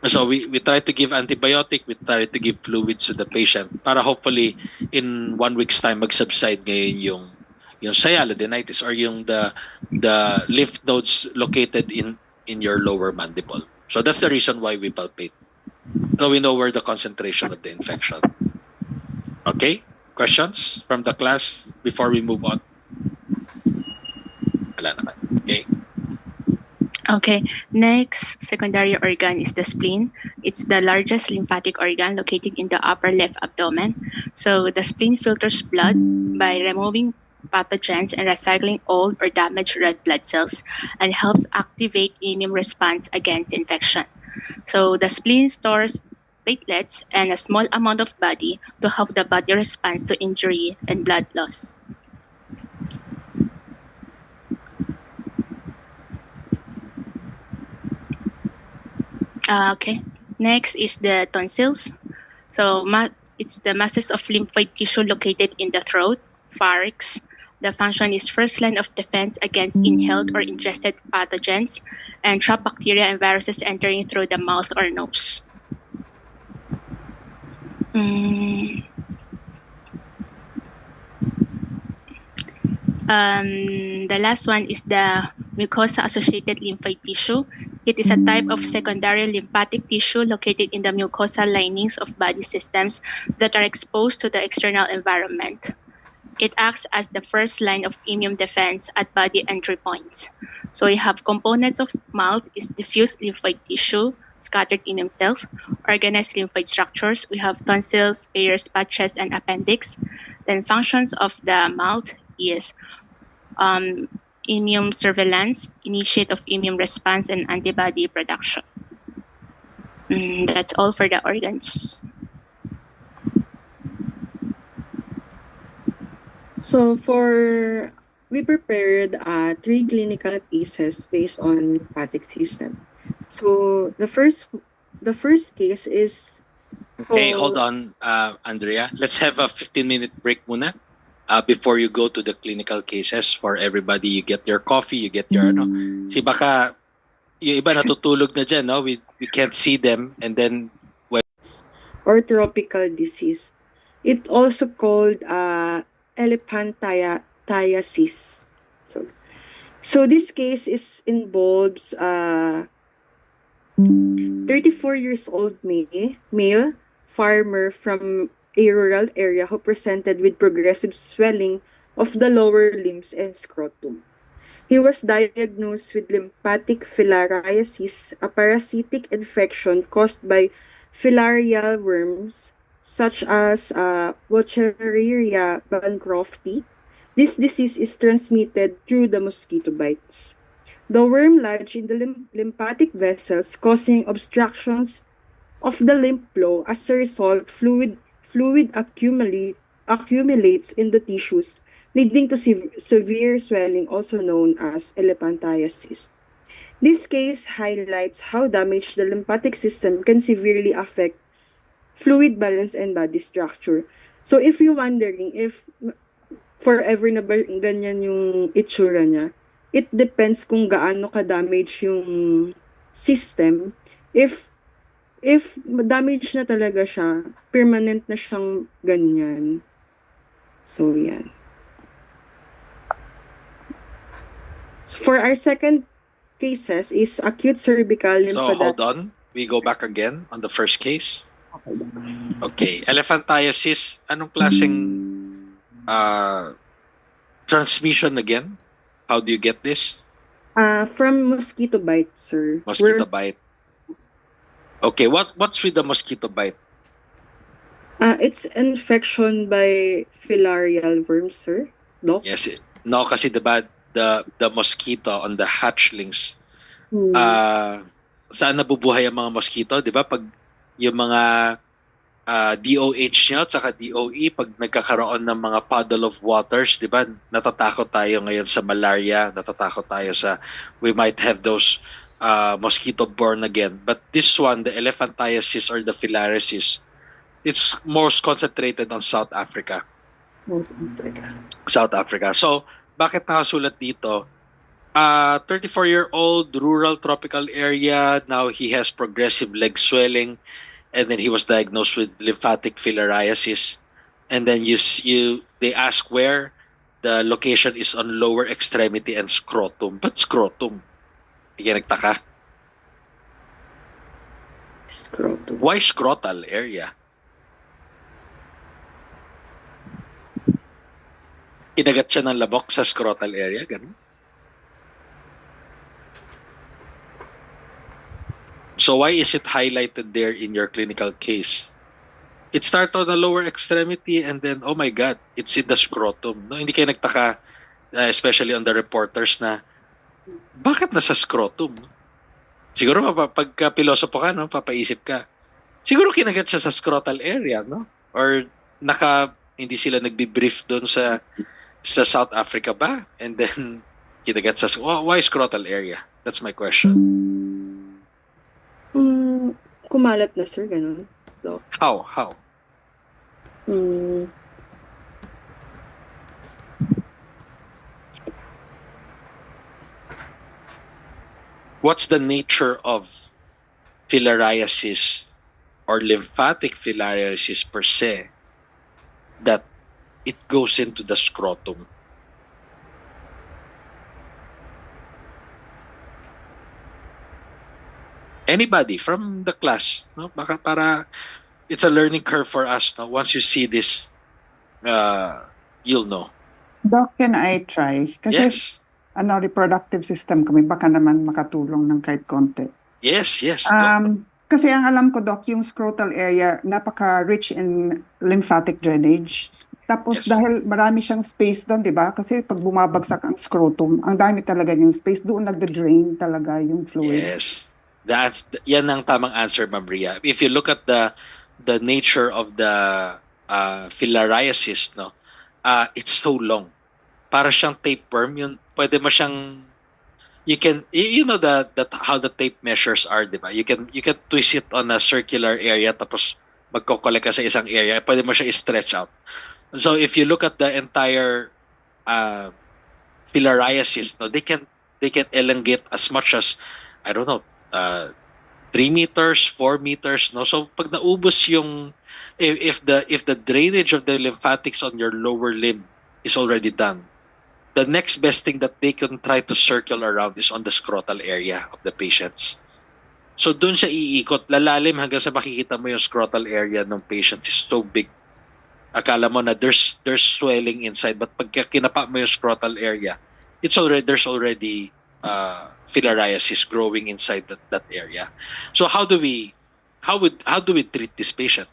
So we try to give antibiotic, we try to give fluids to the patient para hopefully in 1 week's time mag-subside ngayon yung sialodenitis or yung the lymph nodes located in your lower mandible. So that's the reason why we palpate. So we know where the concentration of the infection. Okay? Questions from the class before we move on? Wala naman. Okay. Okay, next secondary organ is the spleen. It's the largest lymphatic organ located in the upper left abdomen. So the spleen filters blood by removing pathogens and recycling old or damaged red blood cells and helps activate immune response against infection. So the spleen stores platelets and a small amount of body to help the body respond to injury and blood loss. Okay, next is the tonsils. So it's the masses of lymphoid tissue located in the throat, pharynx. The function is first line of defense against inhaled or ingested pathogens and trap bacteria and viruses entering through the mouth or nose. The last one is the mucosa-associated lymphoid tissue. It is a type of secondary lymphatic tissue located in the mucosal linings of body systems that are exposed to the external environment. It acts as the first line of immune defense at body entry points. So we have components of MALT is diffuse lymphoid tissue, scattered immune cells, organized lymphoid structures. We have tonsils, pairs, patches, and appendix. Then functions of the MALT is immune surveillance, initiate of immune response, and antibody production. That's all for the organs. So we prepared 3 clinical cases based on lymphatic system. So the first case is Okay, hold on, Andrea. Let's have a 15-minute break muna before you go to the clinical cases. For everybody, you get your coffee, you get your ano. Si baka yung iba natutulog na dyan, no? We can't see them, and then or tropical disease. It also called elephantiasis. So this case involves 34 years old male farmer from a rural area who presented with progressive swelling of the lower limbs and scrotum. He was diagnosed with lymphatic filariasis, a parasitic infection caused by filarial worms such as Wuchereria bancrofti. This disease is transmitted through the mosquito bites. The worm lodged in the lymphatic vessels, causing obstructions of the lymph flow. As a result, fluid accumulates in the tissues, leading to severe swelling, also known as elephantiasis. This case highlights how damaged the lymphatic system can severely affect fluid balance and body structure. So if you're wondering if forever na ba ganyan yung itsura niya, it depends kung gaano ka-damage yung system. If damage na talaga siya, permanent na siyang ganyan. So, yan. So, for our second cases is acute cervical so hold on. We go back again on the first case. Okay. Elephantiasis, anong klaseng transmission again? How do you get this? From mosquito bite, sir. Mosquito bite. Okay, what's with the mosquito bite? It's infection by filarial worms, sir. Doc? Yes. No, kasi diba, the mosquito on the hatchlings, saan nabubuhay ang mga mosquito? Diba pag yung mga DOH nyo at saka DOE, pag nagkakaroon ng mga puddle of waters, diba, natatakot tayo ngayon sa malaria, natatakot tayo sa, we might have those mosquito born again. But this one, the elephantiasis or the filariasis, it's most concentrated on South Africa. South Africa. So, bakit nakasulat dito? 34-year-old rural tropical area. Now he has progressive leg swelling, and then he was diagnosed with lymphatic filariasis. And then they ask where the location is on lower extremity and scrotum. But scrotum? Hindi ka nagtaka? Scrotum. Why scrotal area? Kinagat siya ng labok sa scrotal area, ganun. So why is it highlighted there in your clinical case? It started on the lower extremity and then, oh my God, it's in the scrotum. No, hindi kayo nagtaka, especially on the reporters na, bakit nasa scrotum? Siguro pagka pilosopo ka, no, papaisip ka. Siguro kinagat siya sa scrotal area, no? Or hindi sila nagbi-brief doon sa South Africa ba? And then kinagat sa why scrotal area? That's my question. Kumalat na, sir, ganun. So, How? What's the nature of filariasis or lymphatic filariasis per se that it goes into the scrotum? Anybody from the class, no? Baka para it's a learning curve for us, no? Once you see this, you'll know. Doc, can I try? Kasi Yes. reproductive system kami, baka naman makatulong ng kahit konti. Yes, go. Kasi ang alam ko, Doc, yung scrotal area, napaka-rich in lymphatic drainage. Tapos Yes. dahil marami siyang space doon, di ba? Kasi pag bumabagsak ang scrotum, ang dami talaga yung space. Doon nagda-drain talaga yung fluid. Yes. Yan ang tamang answer, Ma'am Ria. If you look at the nature of the filariasis, no, it's so long. Para siyang tapeworm, yun, pwede mo siyang, you know how the tape measures are, di ba? You can twist it on a circular area, tapos magkokolek ka sa isang area, pwede mo siya i-stretch out. So if you look at the entire filariasis, no, they can elongate as much as, I don't know, 3 meters, 4 meters, no? So pag naubos yung if the drainage of the lymphatics on your lower limb is already done, the next best thing that they can try to circle around is on the scrotal area of the patients. So doon siya iikot, lalalim hanggang sa makikita mo yung scrotal area ng patients is so big. Akala mo na there's swelling inside, but pag kinapa mo yung scrotal area, there's already filariasis growing inside that area. So how do we treat this patient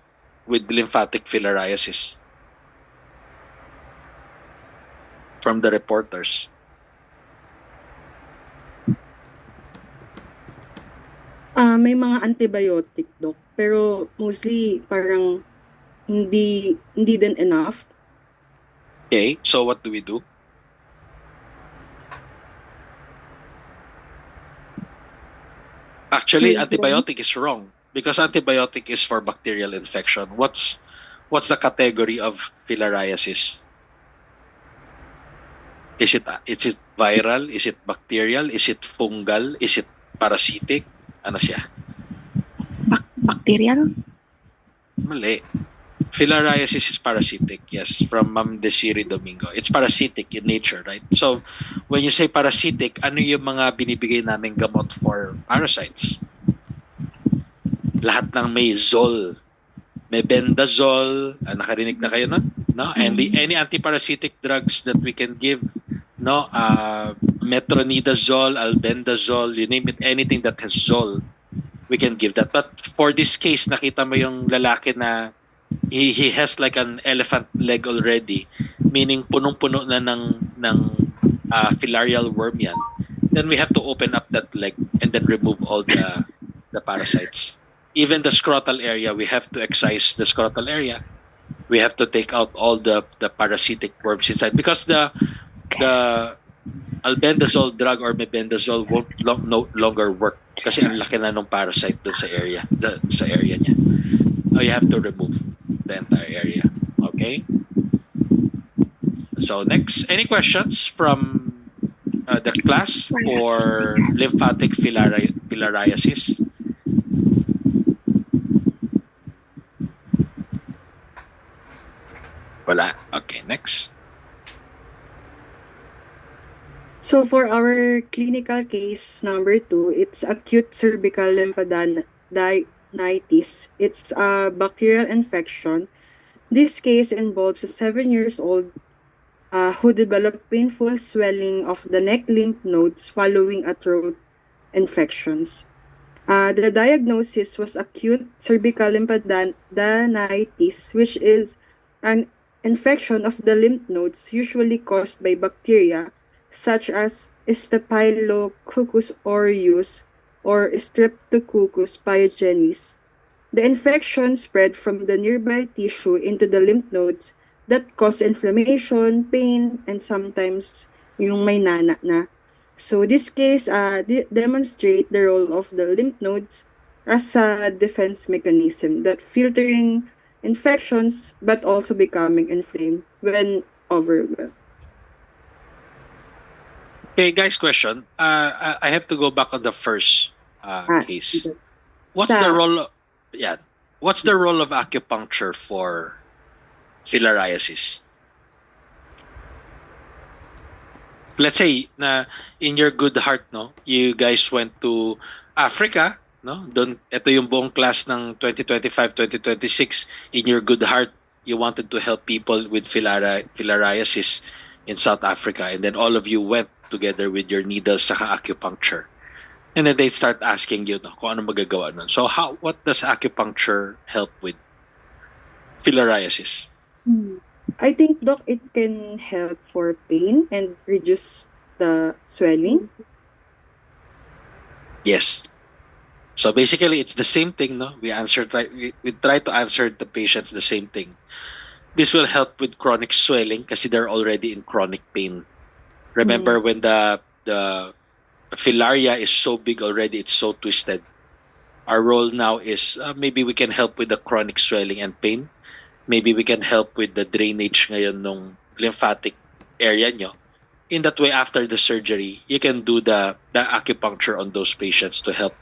with lymphatic filariasis from the reporters? May mga antibiotic, Doc, pero mostly parang hindi din enough. Okay, so what do we do? Actually, antibiotic is wrong because antibiotic is for bacterial infection. What's the category of filariasis? Is it viral? Is it bacterial? Is it fungal? Is it parasitic? Ano siya? Bacterial? Mali. Filariasis is parasitic, yes, from Ma'am Desiree Domingo. It's parasitic in nature, right? So, when you say parasitic, ano yung mga binibigay naming gamot for parasites? Lahat ng may zol, may bendazole, nakarinig na kayo nun? No? And any antiparasitic drugs that we can give, no? Metronidazole, albendazole, you name it, anything that has zol, we can give that. But for this case, nakita mo yung lalaki na he has like an elephant leg already, meaning punong-puno na ng filarial worm yan. Then we have to open up that leg and then remove all the parasites. Even the scrotal area, we have to excise the scrotal area. We have to take out all the parasitic worms inside because the albendazole drug or mebendazole won't no longer work kasi ang laki na ng parasite doon sa area niya. You have to remove the entire area. Okay? So next, any questions from the class for lymphatic filariasis? Wala. Okay, next. So for our clinical case number 2, it's acute cervical lymphadenitis. It's a bacterial infection. This case involves a 7-year-old who developed painful swelling of the neck lymph nodes following a throat infections. The diagnosis was acute cervical lymphadenitis, which is an infection of the lymph nodes usually caused by bacteria such as Staphylococcus aureus or Streptococcus pyogenes. The infection spread from the nearby tissue into the lymph nodes that cause inflammation, pain, and sometimes yung may nana na. So this case demonstrate the role of the lymph nodes as a defense mechanism that filtering infections but also becoming inflamed when overwhelmed. Okay, guys, question. I have to go back on the first case. What's the role? What's the role of acupuncture for filariasis? Let's say na in your good heart, no, you guys went to Africa no? Ito yung buong class ng 2025-2026. In your good heart, you wanted to help people with filariasis in South Africa, and then all of you went together with your needles saka acupuncture. And then they start asking you, no, kung ano magagawa nun. So what does acupuncture help with filariasis? I think, Doc, it can help for pain and reduce the swelling. Yes. So basically, it's the same thing, no? We try to answer the patients the same thing. This will help with chronic swelling kasi they're already in chronic pain. Remember when the filaria is so big already, it's so twisted. Our role now is maybe we can help with the chronic swelling and pain. Maybe we can help with the drainage ngayon nung lymphatic area nyo. In that way, after the surgery, you can do the acupuncture on those patients to help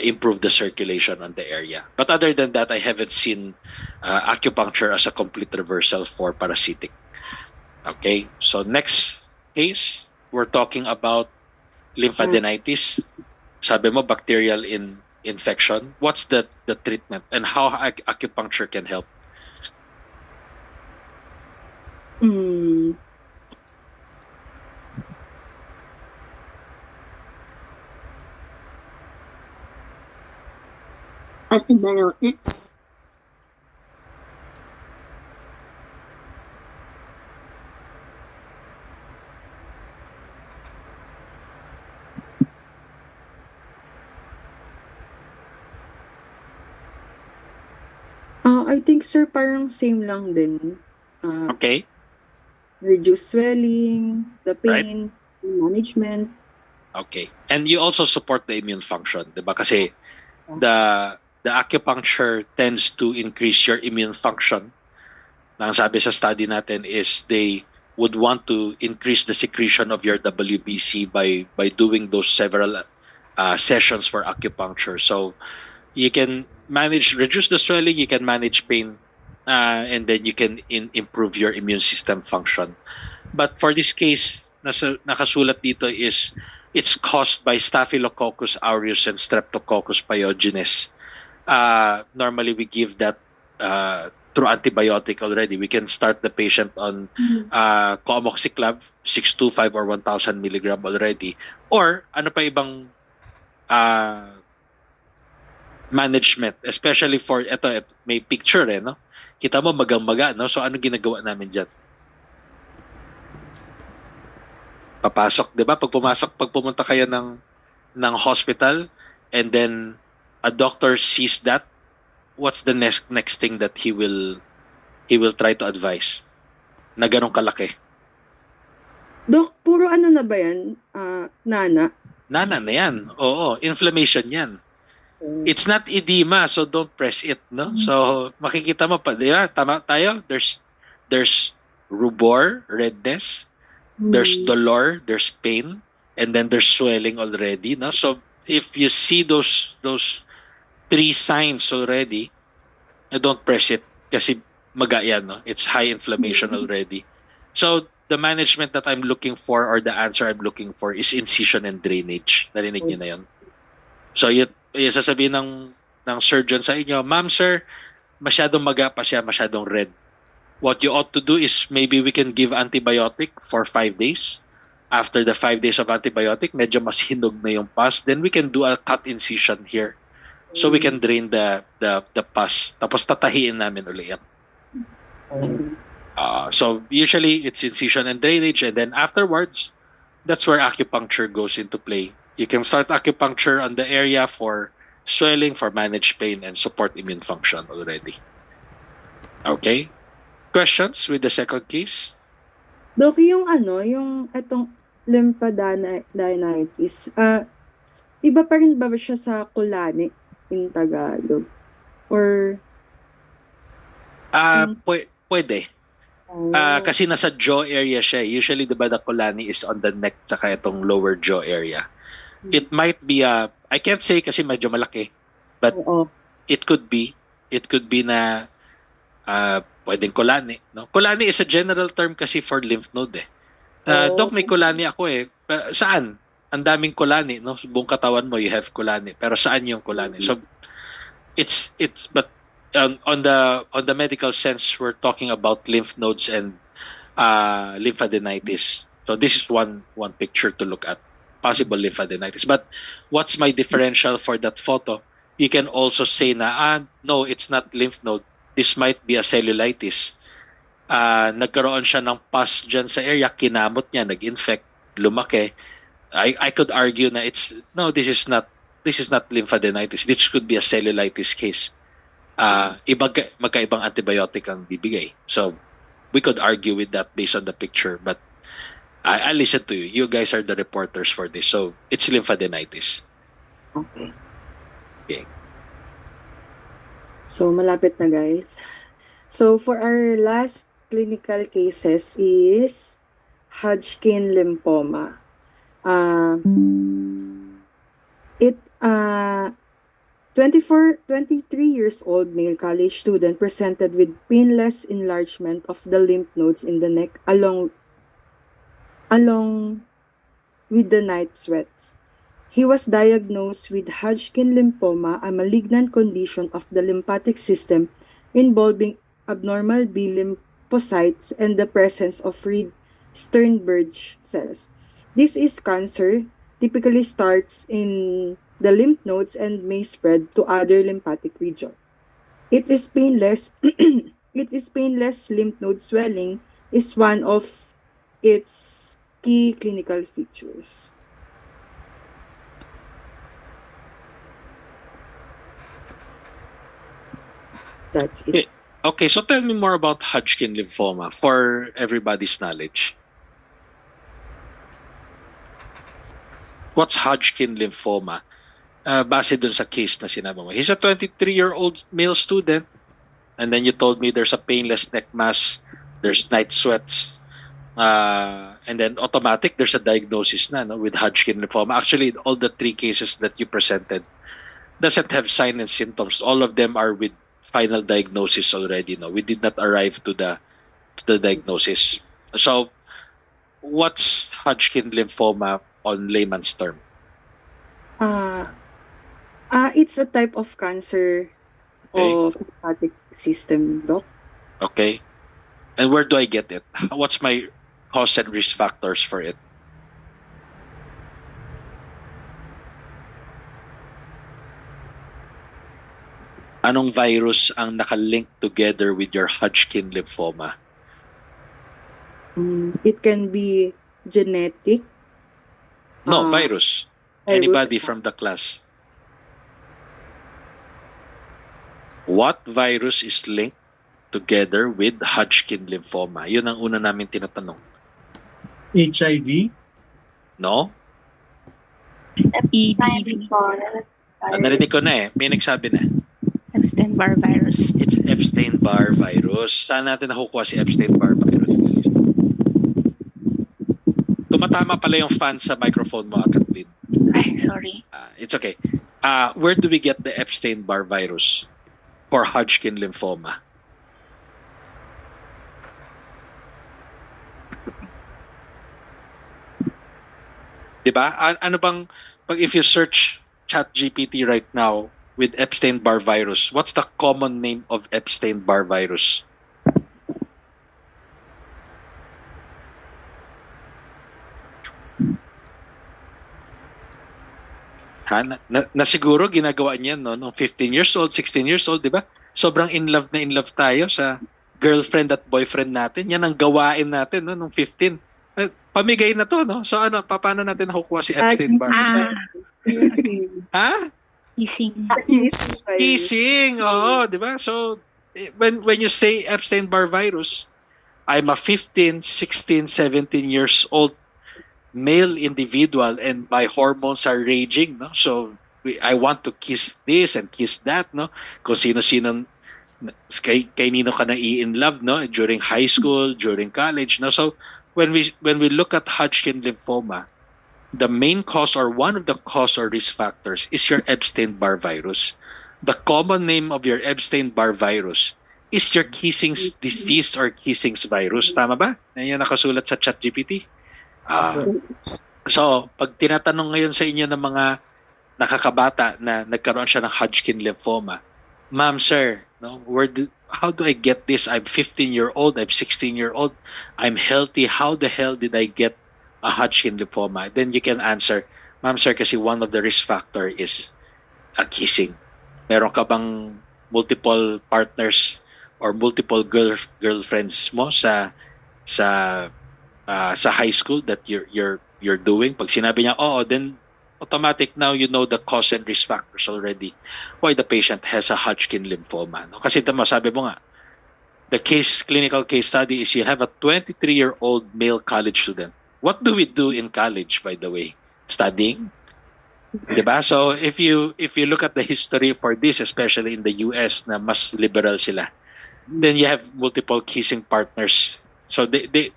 improve the circulation on the area. But other than that, I haven't seen acupuncture as a complete reversal for parasitic. Okay, so next case, we're talking about lymphadenitis. Sabi mo, bacterial infection. What's the treatment and how acupuncture can help? Antibiotics. I think, sir, parang same lang din. Okay. Reduce swelling, the pain, management. Okay. And you also support the immune function, diba? Kasi the acupuncture tends to increase your immune function. Ang sabi sa study natin is they would want to increase the secretion of your WBC by doing those several sessions for acupuncture. So you can reduce the swelling, you can manage pain, and then you can improve your immune system function. But for this case, nakasulat dito is it's caused by Staphylococcus aureus and Streptococcus pyogenes. Normally we give that through antibiotic already. We can start the patient on Coamoxiclav 625 or 1,000 milligram already. Or ano pa ibang management, especially for ito may picture no? Kita mo magang-maga, no? So ano ginagawa namin diyan? Papasok, 'di ba? Pag pumunta kayo ng hospital and then a doctor sees that, what's the next thing that he will try to advise? Na ganong kalaki. Doc, puro ano na ba yan? Nana? Nana na yan. Oo, inflammation yan. It's not edema, so don't press it, no? So makikita mo pa, di ba? Tama tayo? There's rubor, redness, there's dolor, there's pain, and then there's swelling already, no? So if you see those 3 signs already, don't press it kasi maga yan, no? It's high inflammation already. So the management that I'm looking for or the answer I'm looking for is incision and drainage. Narinig niyo na yun? So yung sasabihin ng surgeon sa inyo, ma'am, sir, masyadong maga pa siya, masyadong red. What you ought to do is maybe we can give antibiotic for 5 days. After the 5 days of antibiotic, medyo mas hinog na yung pus. Then we can do a cut incision here. So we can drain the pus. Tapos tatahiin namin ulit. So usually it's incision and drainage, and then afterwards, that's where acupuncture goes into play. You can start acupuncture on the area for swelling, for managed pain, and support immune function already. Okay? Questions with the second case? Doc, yung itong lymphadenitis, iba pa rin ba siya sa kulani in Tagalog? Or? Pwede. Kasi nasa jaw area siya. Usually, diba, the kulani is on the neck tsaka itong lower jaw area. It might be I can't say kasi medyo malaki, but it could be na pwedeng kulani, no? Kulani is a general term kasi for lymph node. Doc, may kulani ako . Saan? ang daming kulani, no? Buong katawan mo, you have kulani. Pero saan yung kulani? So, but on the medical sense, we're talking about lymph nodes and lymphadenitis. So this is one picture to look at, possible lymphadenitis. But what's my differential for that photo? You can also say na, no, it's not lymph node. This might be a cellulitis. Nagkaroon siya ng pus dyan sa area, kinamot niya, nag-infect, lumaki. I could argue na this is not lymphadenitis. This could be a cellulitis case. Magkaibang antibiotic ang bibigay. So we could argue with that based on the picture, but I listen to you. You guys are the reporters for this. So it's lymphadenitis. Okay. Okay. So, malapit na, guys. So, for our last clinical cases is Hodgkin lymphoma. 23 years old male college student presented with painless enlargement of the lymph nodes in the neck along with the night sweats. He was diagnosed with Hodgkin lymphoma, a malignant condition of the lymphatic system involving abnormal B lymphocytes and the presence of red Sternberg cells. This is cancer, typically starts in the lymph nodes and may spread to other lymphatic region. It is painless. Lymph node swelling is one of its key clinical features. That's it. Okay, so tell me more about Hodgkin lymphoma for everybody's knowledge. What's Hodgkin lymphoma? Base dun sa case na sinabi mo. He's a 23-year-old male student, and then you told me there's a painless neck mass, there's night sweats, and then automatic, there's a diagnosis na, no, with Hodgkin lymphoma. Actually, all the three cases that you presented doesn't have signs and symptoms. All of them are with final diagnosis already. No, we did not arrive to the diagnosis. So, what's Hodgkin lymphoma on layman's term? It's a type of cancer of lymphatic system, Doc. Okay. And where do I get it? What's my cause and risk factors for it? Anong virus ang nakalink together with your Hodgkin lymphoma? It can be genetic. No, virus. Anybody from the class. What virus is linked together with Hodgkin lymphoma? Yun ang una namin tinatanong. HIV? No? EBV. Narinig ko na eh. May nagsabi na. Epstein-Barr virus. It's Epstein-Barr virus. Saan natin nakukuha si Epstein-Barr virus? Tumatama pala yung fan sa microphone mo, Kathleen. Ay, sorry. It's okay. Where do we get the Epstein-Barr virus for Hodgkin lymphoma? Diba? Ano bang, if you search ChatGPT right now with Epstein-Barr virus, what's the common name of Epstein-Barr virus? Na siguro ginagawa niyan no nung 15 years old, 16 years old, 'di ba? Sobrang in love tayo sa girlfriend at boyfriend natin. Yan ang gawain natin no nung 15. Pamigay na to no. So ano, paano natin nakukuha si Epstein-Barr? Ha? Kissing. Oo, 'di ba? So when you say Epstein-Barr virus, I'm a 15, 16, 17 years old male individual and my hormones are raging, no? So I want to kiss this and kiss that, no? Kung sino-sino nino ka na in love, no? During high school, during college, no? So when we look at Hodgkin lymphoma, the main cause or one of the cause or risk factors is your Epstein-Barr virus. The common name of your Epstein-Barr virus is your Cushing's disease or Cushing's virus. Tama ba? Yan nakasulat sa ChatGPT. So, pag tinatanong ngayon sa inyo ng mga nakakabata na nagkaroon siya ng Hodgkin lymphoma, ma'am, sir, no, how do I get this? I'm 15-year-old, I'm 16-year-old, I'm healthy. How the hell did I get a Hodgkin lymphoma? Then you can answer, ma'am, sir, kasi one of the risk factor is kissing. Meron ka bang multiple partners or multiple girlfriends mo sa high school that you're doing? Pag sinabi niya, oo, then automatic now you know the cause and risk factors already why the patient has a Hodgkin lymphoma. No? Kasi tama, sabi mo nga, the clinical case study is you have a 23-year-old male college student. What do we do in college, by the way? Studying? Diba? So if you look at the history for this, especially in the US na mas liberal sila, then you have multiple kissing partners. So the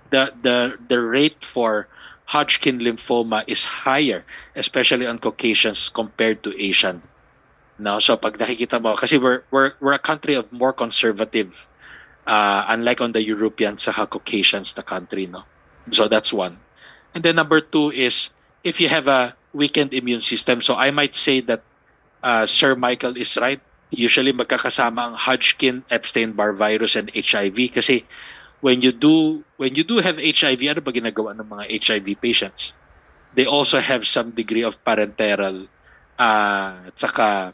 rate for Hodgkin lymphoma is higher, especially on Caucasians compared to Asian. No, so pag nakikita mo, kasi we're a country of more conservative, unlike on the European sa Caucasians the country, no. So that's one. And then number two is if you have a weakened immune system. So I might say that Sir Michael is right. Usually magkakasama ang Hodgkin, Epstein-Barr virus, and HIV kasi when you do have HIV, ano ba ginagawa ng mga HIV patients? They also have some degree of parenteral at saka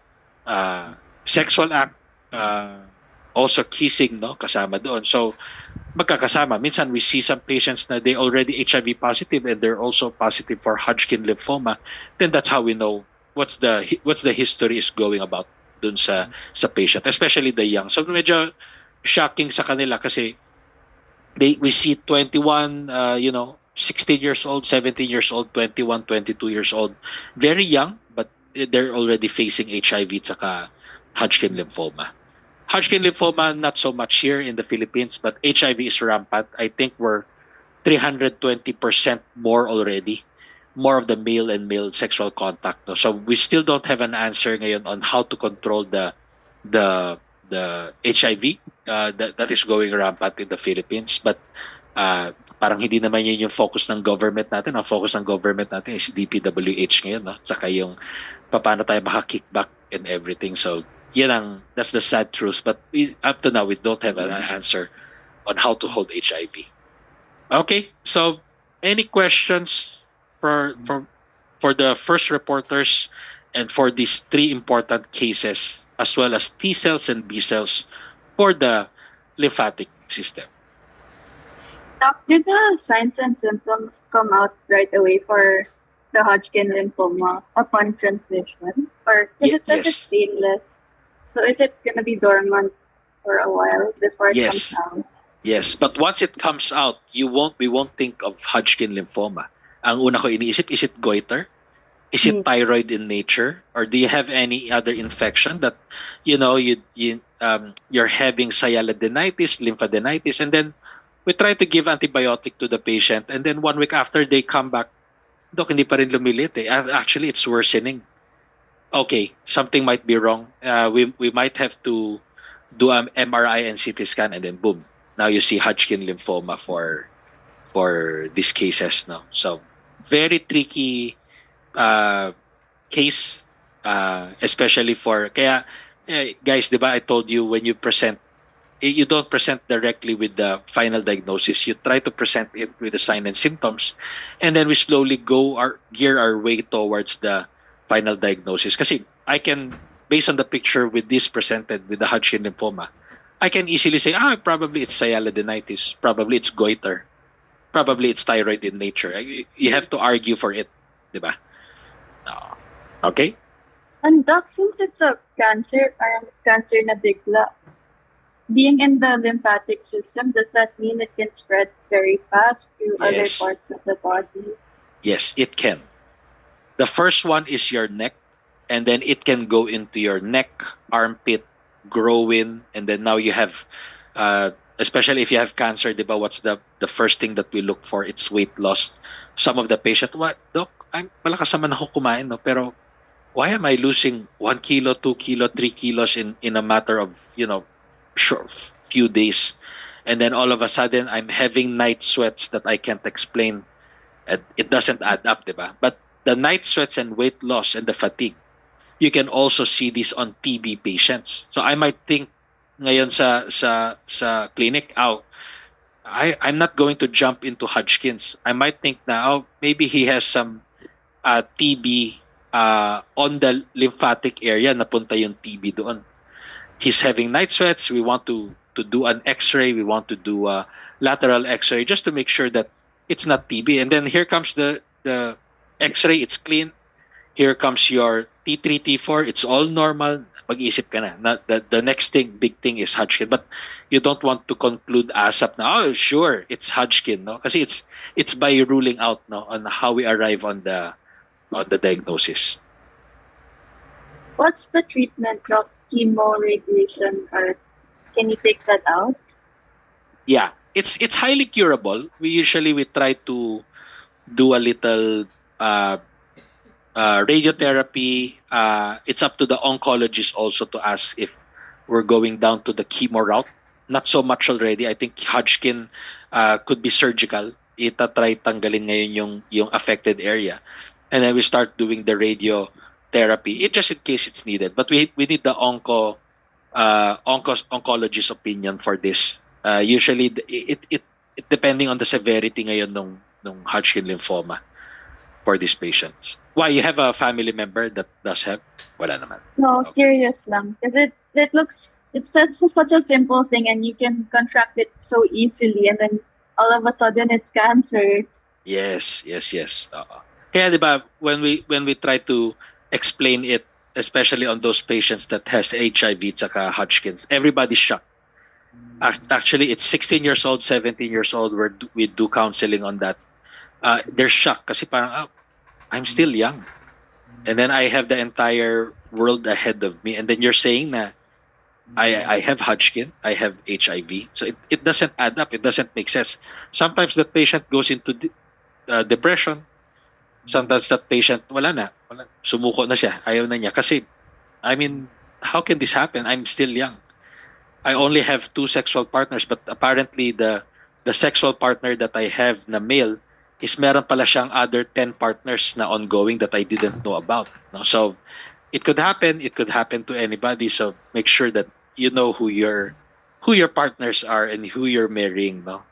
sexual act, also kissing, no, kasama doon. So magkakasama. Minsan we see some patients na they already HIV positive and they're also positive for Hodgkin lymphoma. Then that's how we know what's the history is going about dun sa patient, especially the young. So medyo shocking sa kanila kasi we see 21, 16 years old, 17 years old, 21, 22 years old, very young, but they're already facing HIV tsaka Hodgkin lymphoma. Hodgkin lymphoma, not so much here in the Philippines, but HIV is rampant. I think we're 320% more already, more of the male and male sexual contact. No? So we still don't have an answer ngayon on how to control the HIV that is going rampant in the Philippines. But parang hindi naman yun yung focus ng government natin. Ang focus ng government natin is DPWH ngayon, no? Tsaka yung paano tayo maka-kickback and everything. So that's the sad truth. But up to now, we don't have an answer on how to hold HIV. Okay, so any questions for the first reporters and for these three important cases, as well as T cells and B cells for the lymphatic system? Doc, did the signs and symptoms come out right away for the Hodgkin lymphoma upon transmission? Or because it says it's painless, so is it gonna be dormant for a while before it comes out? Yes, but once it comes out, we won't think of Hodgkin lymphoma. Ang una ko iniisip, is it goiter? Is it thyroid in nature, or do you have any other infection that you're having sialadenitis, lymphadenitis, and then we try to give antibiotic to the patient, and then 1 week after they come back, Dok, hindi pa rin lumilit eh. Actually, it's worsening. Okay, something might be wrong. We might have to do an MRI and CT scan, and then boom, now you see Hodgkin lymphoma for these cases. No, so very tricky case, especially for kaya guys, diba, I told you when you present, you don't present directly with the final diagnosis. You try to present it with the sign and symptoms, and then we slowly gear our way towards the final diagnosis. Kasi I can, based on the picture with this presented with the Hodgkin lymphoma, I can easily say, probably it's sialadenitis, probably it's goiter, probably it's thyroid in nature. You have to argue for it, diba? Okay? And Doc, since it's a cancer na bigla, being in the lymphatic system, does that mean it can spread very fast to other parts of the body? Yes, it can. The first one is your neck, and then it can go into your neck, armpit, groin, and then now you have, especially if you have cancer, diba, what's the first thing that we look for? It's weight loss. Some of the patient, Doc, malakas naman ako kumain, no? Pero why am I losing 1 kilo, 2 kilo, 3 kilos in a matter of, short few days? And then all of a sudden, I'm having night sweats that I can't explain. It doesn't add up, diba? But the night sweats and weight loss and the fatigue, you can also see this on TB patients. So I might think ngayon sa clinic, I'm not going to jump into Hodgkin's. I might think now maybe he has some TB on the lymphatic area, napunta yung TB doon. He's having night sweats. We want to do an X-ray. We want to do a lateral X-ray just to make sure that it's not TB. And then here comes the X-ray. It's clean. Here comes your T3, T4. It's all normal. Mag-isip ka na. The next big thing is Hodgkin. But you don't want to conclude ASAP na, oh, sure, it's Hodgkin, no? Kasi it's by ruling out, no, on how we arrive on the diagnosis. What's the treatment of chemo, radiation, or can you take that out? Yeah, it's highly curable. We try to do a little radiotherapy. It's up to the oncologist also to ask if we're going down to the chemo route. Not so much already. I think Hodgkin could be surgical. Itatry tanggalin ngayon yung affected area. And then we start doing the radiotherapy. Just in case it's needed. But we need the oncologist opinion for this. Usually it depending on the severity ngayon nung Hodgkin lymphoma for these patients. Why, you have a family member that does have? Wala naman. No, okay. Curious lang. Because it's such a simple thing and you can contract it so easily and then all of a sudden it's cancer. Yes. Kaya diba, when we try to explain it, especially on those patients that has HIV tsaka Hodgkin's, everybody's shocked. Actually, it's 16 years old, 17 years old, we do counseling on that. They're shocked kasi parang, I'm still young. And then I have the entire world ahead of me. And then you're saying na I have Hodgkin, I have HIV. So it doesn't add up. It doesn't make sense. Sometimes that patient goes into depression. Sometimes that patient, wala. Sumuko na siya. Ayaw na niya. Kasi, I mean, how can this happen? I'm still young. I only have 2 sexual partners, but apparently the sexual partner that I have na male is meron pala siyang other 10 partners na ongoing that I didn't know about. No? So it could happen to anybody. So make sure that you know who your partners are and who you're marrying. No?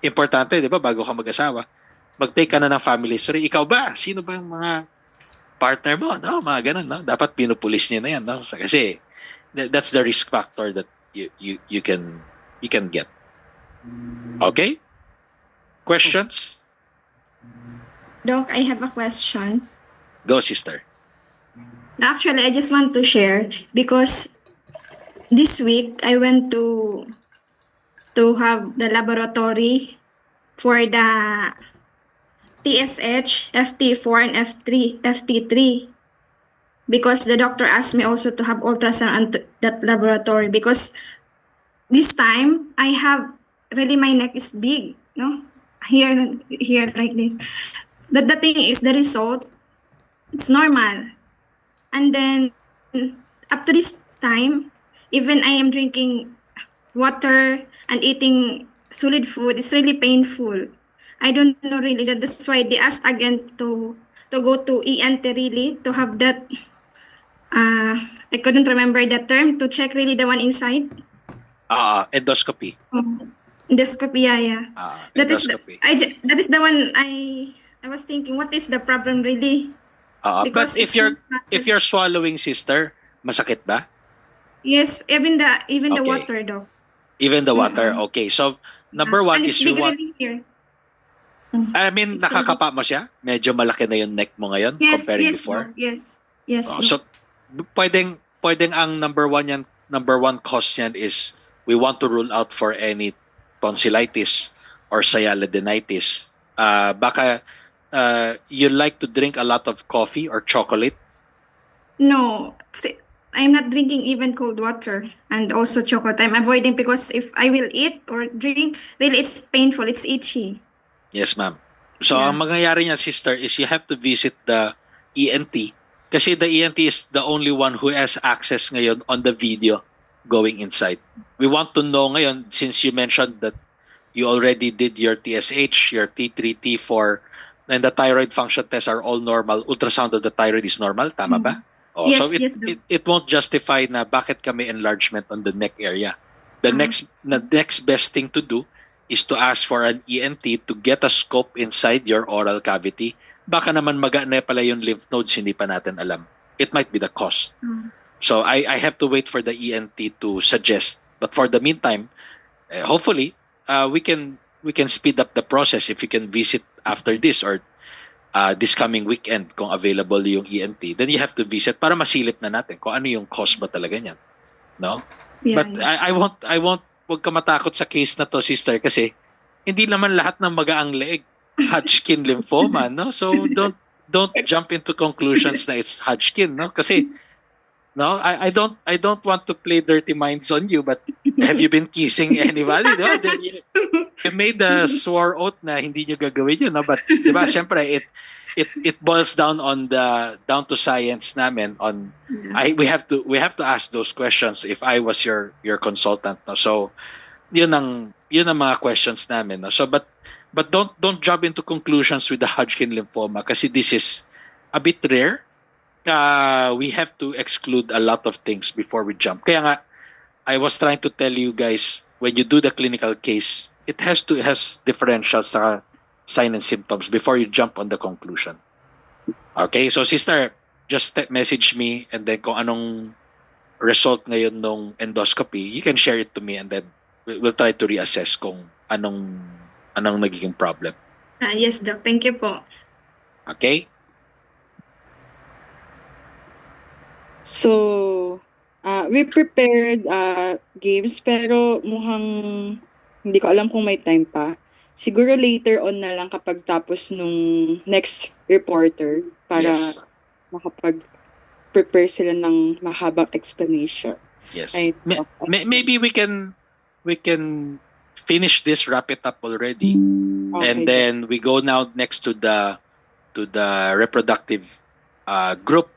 Importante, di ba, bago ka mag-asawa, mag-take ka na ng family history. Ikaw ba? Sino ba yung mga partner mo? No, mga ganun, no? Dapat pinupulis niya na yan, no? Kasi that's the risk factor that you can get. Okay? Questions? Doc, I have a question. Go, sister. Actually, I just want to share because this week I went to have the laboratory for the TSH, FT4, and FT3 because the doctor asked me also to have ultrasound at that laboratory because this time I have really my neck is big, no? Here like this. But the thing is the result, it's normal. And then up to this time, even I am drinking water and eating solid food, it's really painful. I don't know really. That's why they asked again to go to ENT really to have that. I couldn't remember the term to check really the one inside. Endoscopy. Endoscopy, yeah. That is the one I was thinking. What is the problem really? But if you're swallowing, sister, masakit ba? Yes, even the Okay. water though. Even the water. Okay. So number one and is it's you big want. really here. I mean, nakakapa mo siya? Medyo malaki na yung neck mo ngayon comparing before? No, yes. No. So pwedeng ang number one cause niyan is we want to rule out for any tonsillitis or sialadenitis. Baka you like to drink a lot of coffee or chocolate? No, I'm not drinking even cold water and also chocolate. I'm avoiding because if I will eat or drink, really it's painful, it's itchy. Yes, ma'am. So ang mangyayari niya, sister, is you have to visit the ENT kasi the ENT is the only one who has access ngayon on the video going inside. We want to know ngayon, since you mentioned that you already did your TSH, your T3, T4 and the thyroid function tests are all normal, ultrasound of the thyroid is normal, tama ba? Oh, Yes, so yes, Doc. it won't justify na bakit kami enlargement on the neck area. The next best thing to do is to ask for an ENT to get a scope inside your oral cavity. Baka naman maga na pala yung lymph nodes, hindi pa natin alam. It might be the cause. So I have to wait for the ENT to suggest. But for the meantime, hopefully, we can speed up the process if you can visit after this or this coming weekend kung available yung ENT. Then you have to visit para masilip na natin kung ano yung cause ba talaga niyan. No? Yeah, But I won't wag ka matakot sa case na to, sister, kasi hindi naman lahat ng magaang leeg Hodgkin lymphoma, no? So don't jump into conclusions na it's Hodgkin, no? Kasi no, I don't want to play dirty minds on you, but have you been kissing anybody? Di ba? You made the swore oath na hindi nyo gagawin yun, no? But di ba, syempre it boils down to science namin on we have to ask those questions if I was your consultant, no? So yun ang mga questions namin, no? So but don't jump into conclusions with the Hodgkin lymphoma kasi this is a bit rare. We have to exclude a lot of things before we jump. Kaya nga, I was trying to tell you guys, when you do the clinical case, it has differentials sa sign and symptoms before you jump on the conclusion. Okay, so sister, just message me and then kung anong result ngayon nung endoscopy, you can share it to me and then we'll try to reassess kung anong nagiging problem. Yes, Doc. Thank you po. Okay? So, we prepared games pero mukhang hindi ko alam kung may time pa. Siguro later on na lang kapag tapos nung next reporter para makapag-prepare sila ng mahabang explanation. Yes. Maybe we can finish this, wrap it up already. Okay. And then we go now next to the reproductive group.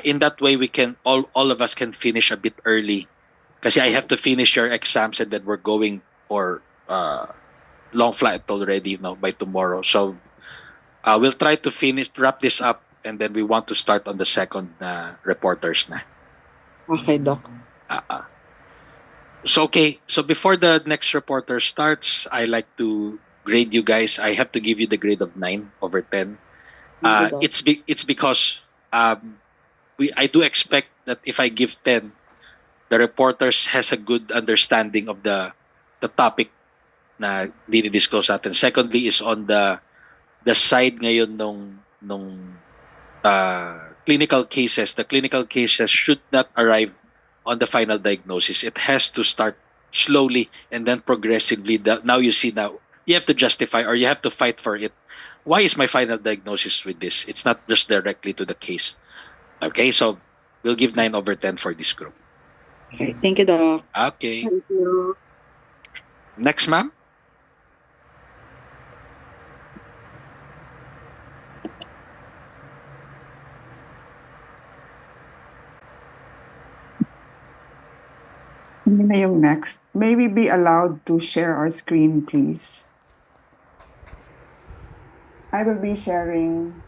In that way, we can all of us can finish a bit early, kasi I have to finish your exams and then we're going for long flight already by tomorrow. So we'll try to wrap this up, and then we want to start on the second reporters na. Okay, Doc. So okay. So before the next reporter starts, I like to grade you guys. I have to give you the grade of 9/10. It's because I do expect that if I give 10, the reporters has a good understanding of the topic na dinidisclose natin. Secondly is on the side ngayon nung clinical cases. The clinical cases should not arrive on the final diagnosis. It has to start slowly and then progressively. Now you see, now you have to justify or you have to fight for it. Why is my final diagnosis with this? It's not just directly to the case. Okay, so we'll give 9/10 for this group. Okay, thank you, Doc. Okay. Thank you. Next, ma'am. Hindi na yung next. May we be allowed to share our screen, please? I will be sharing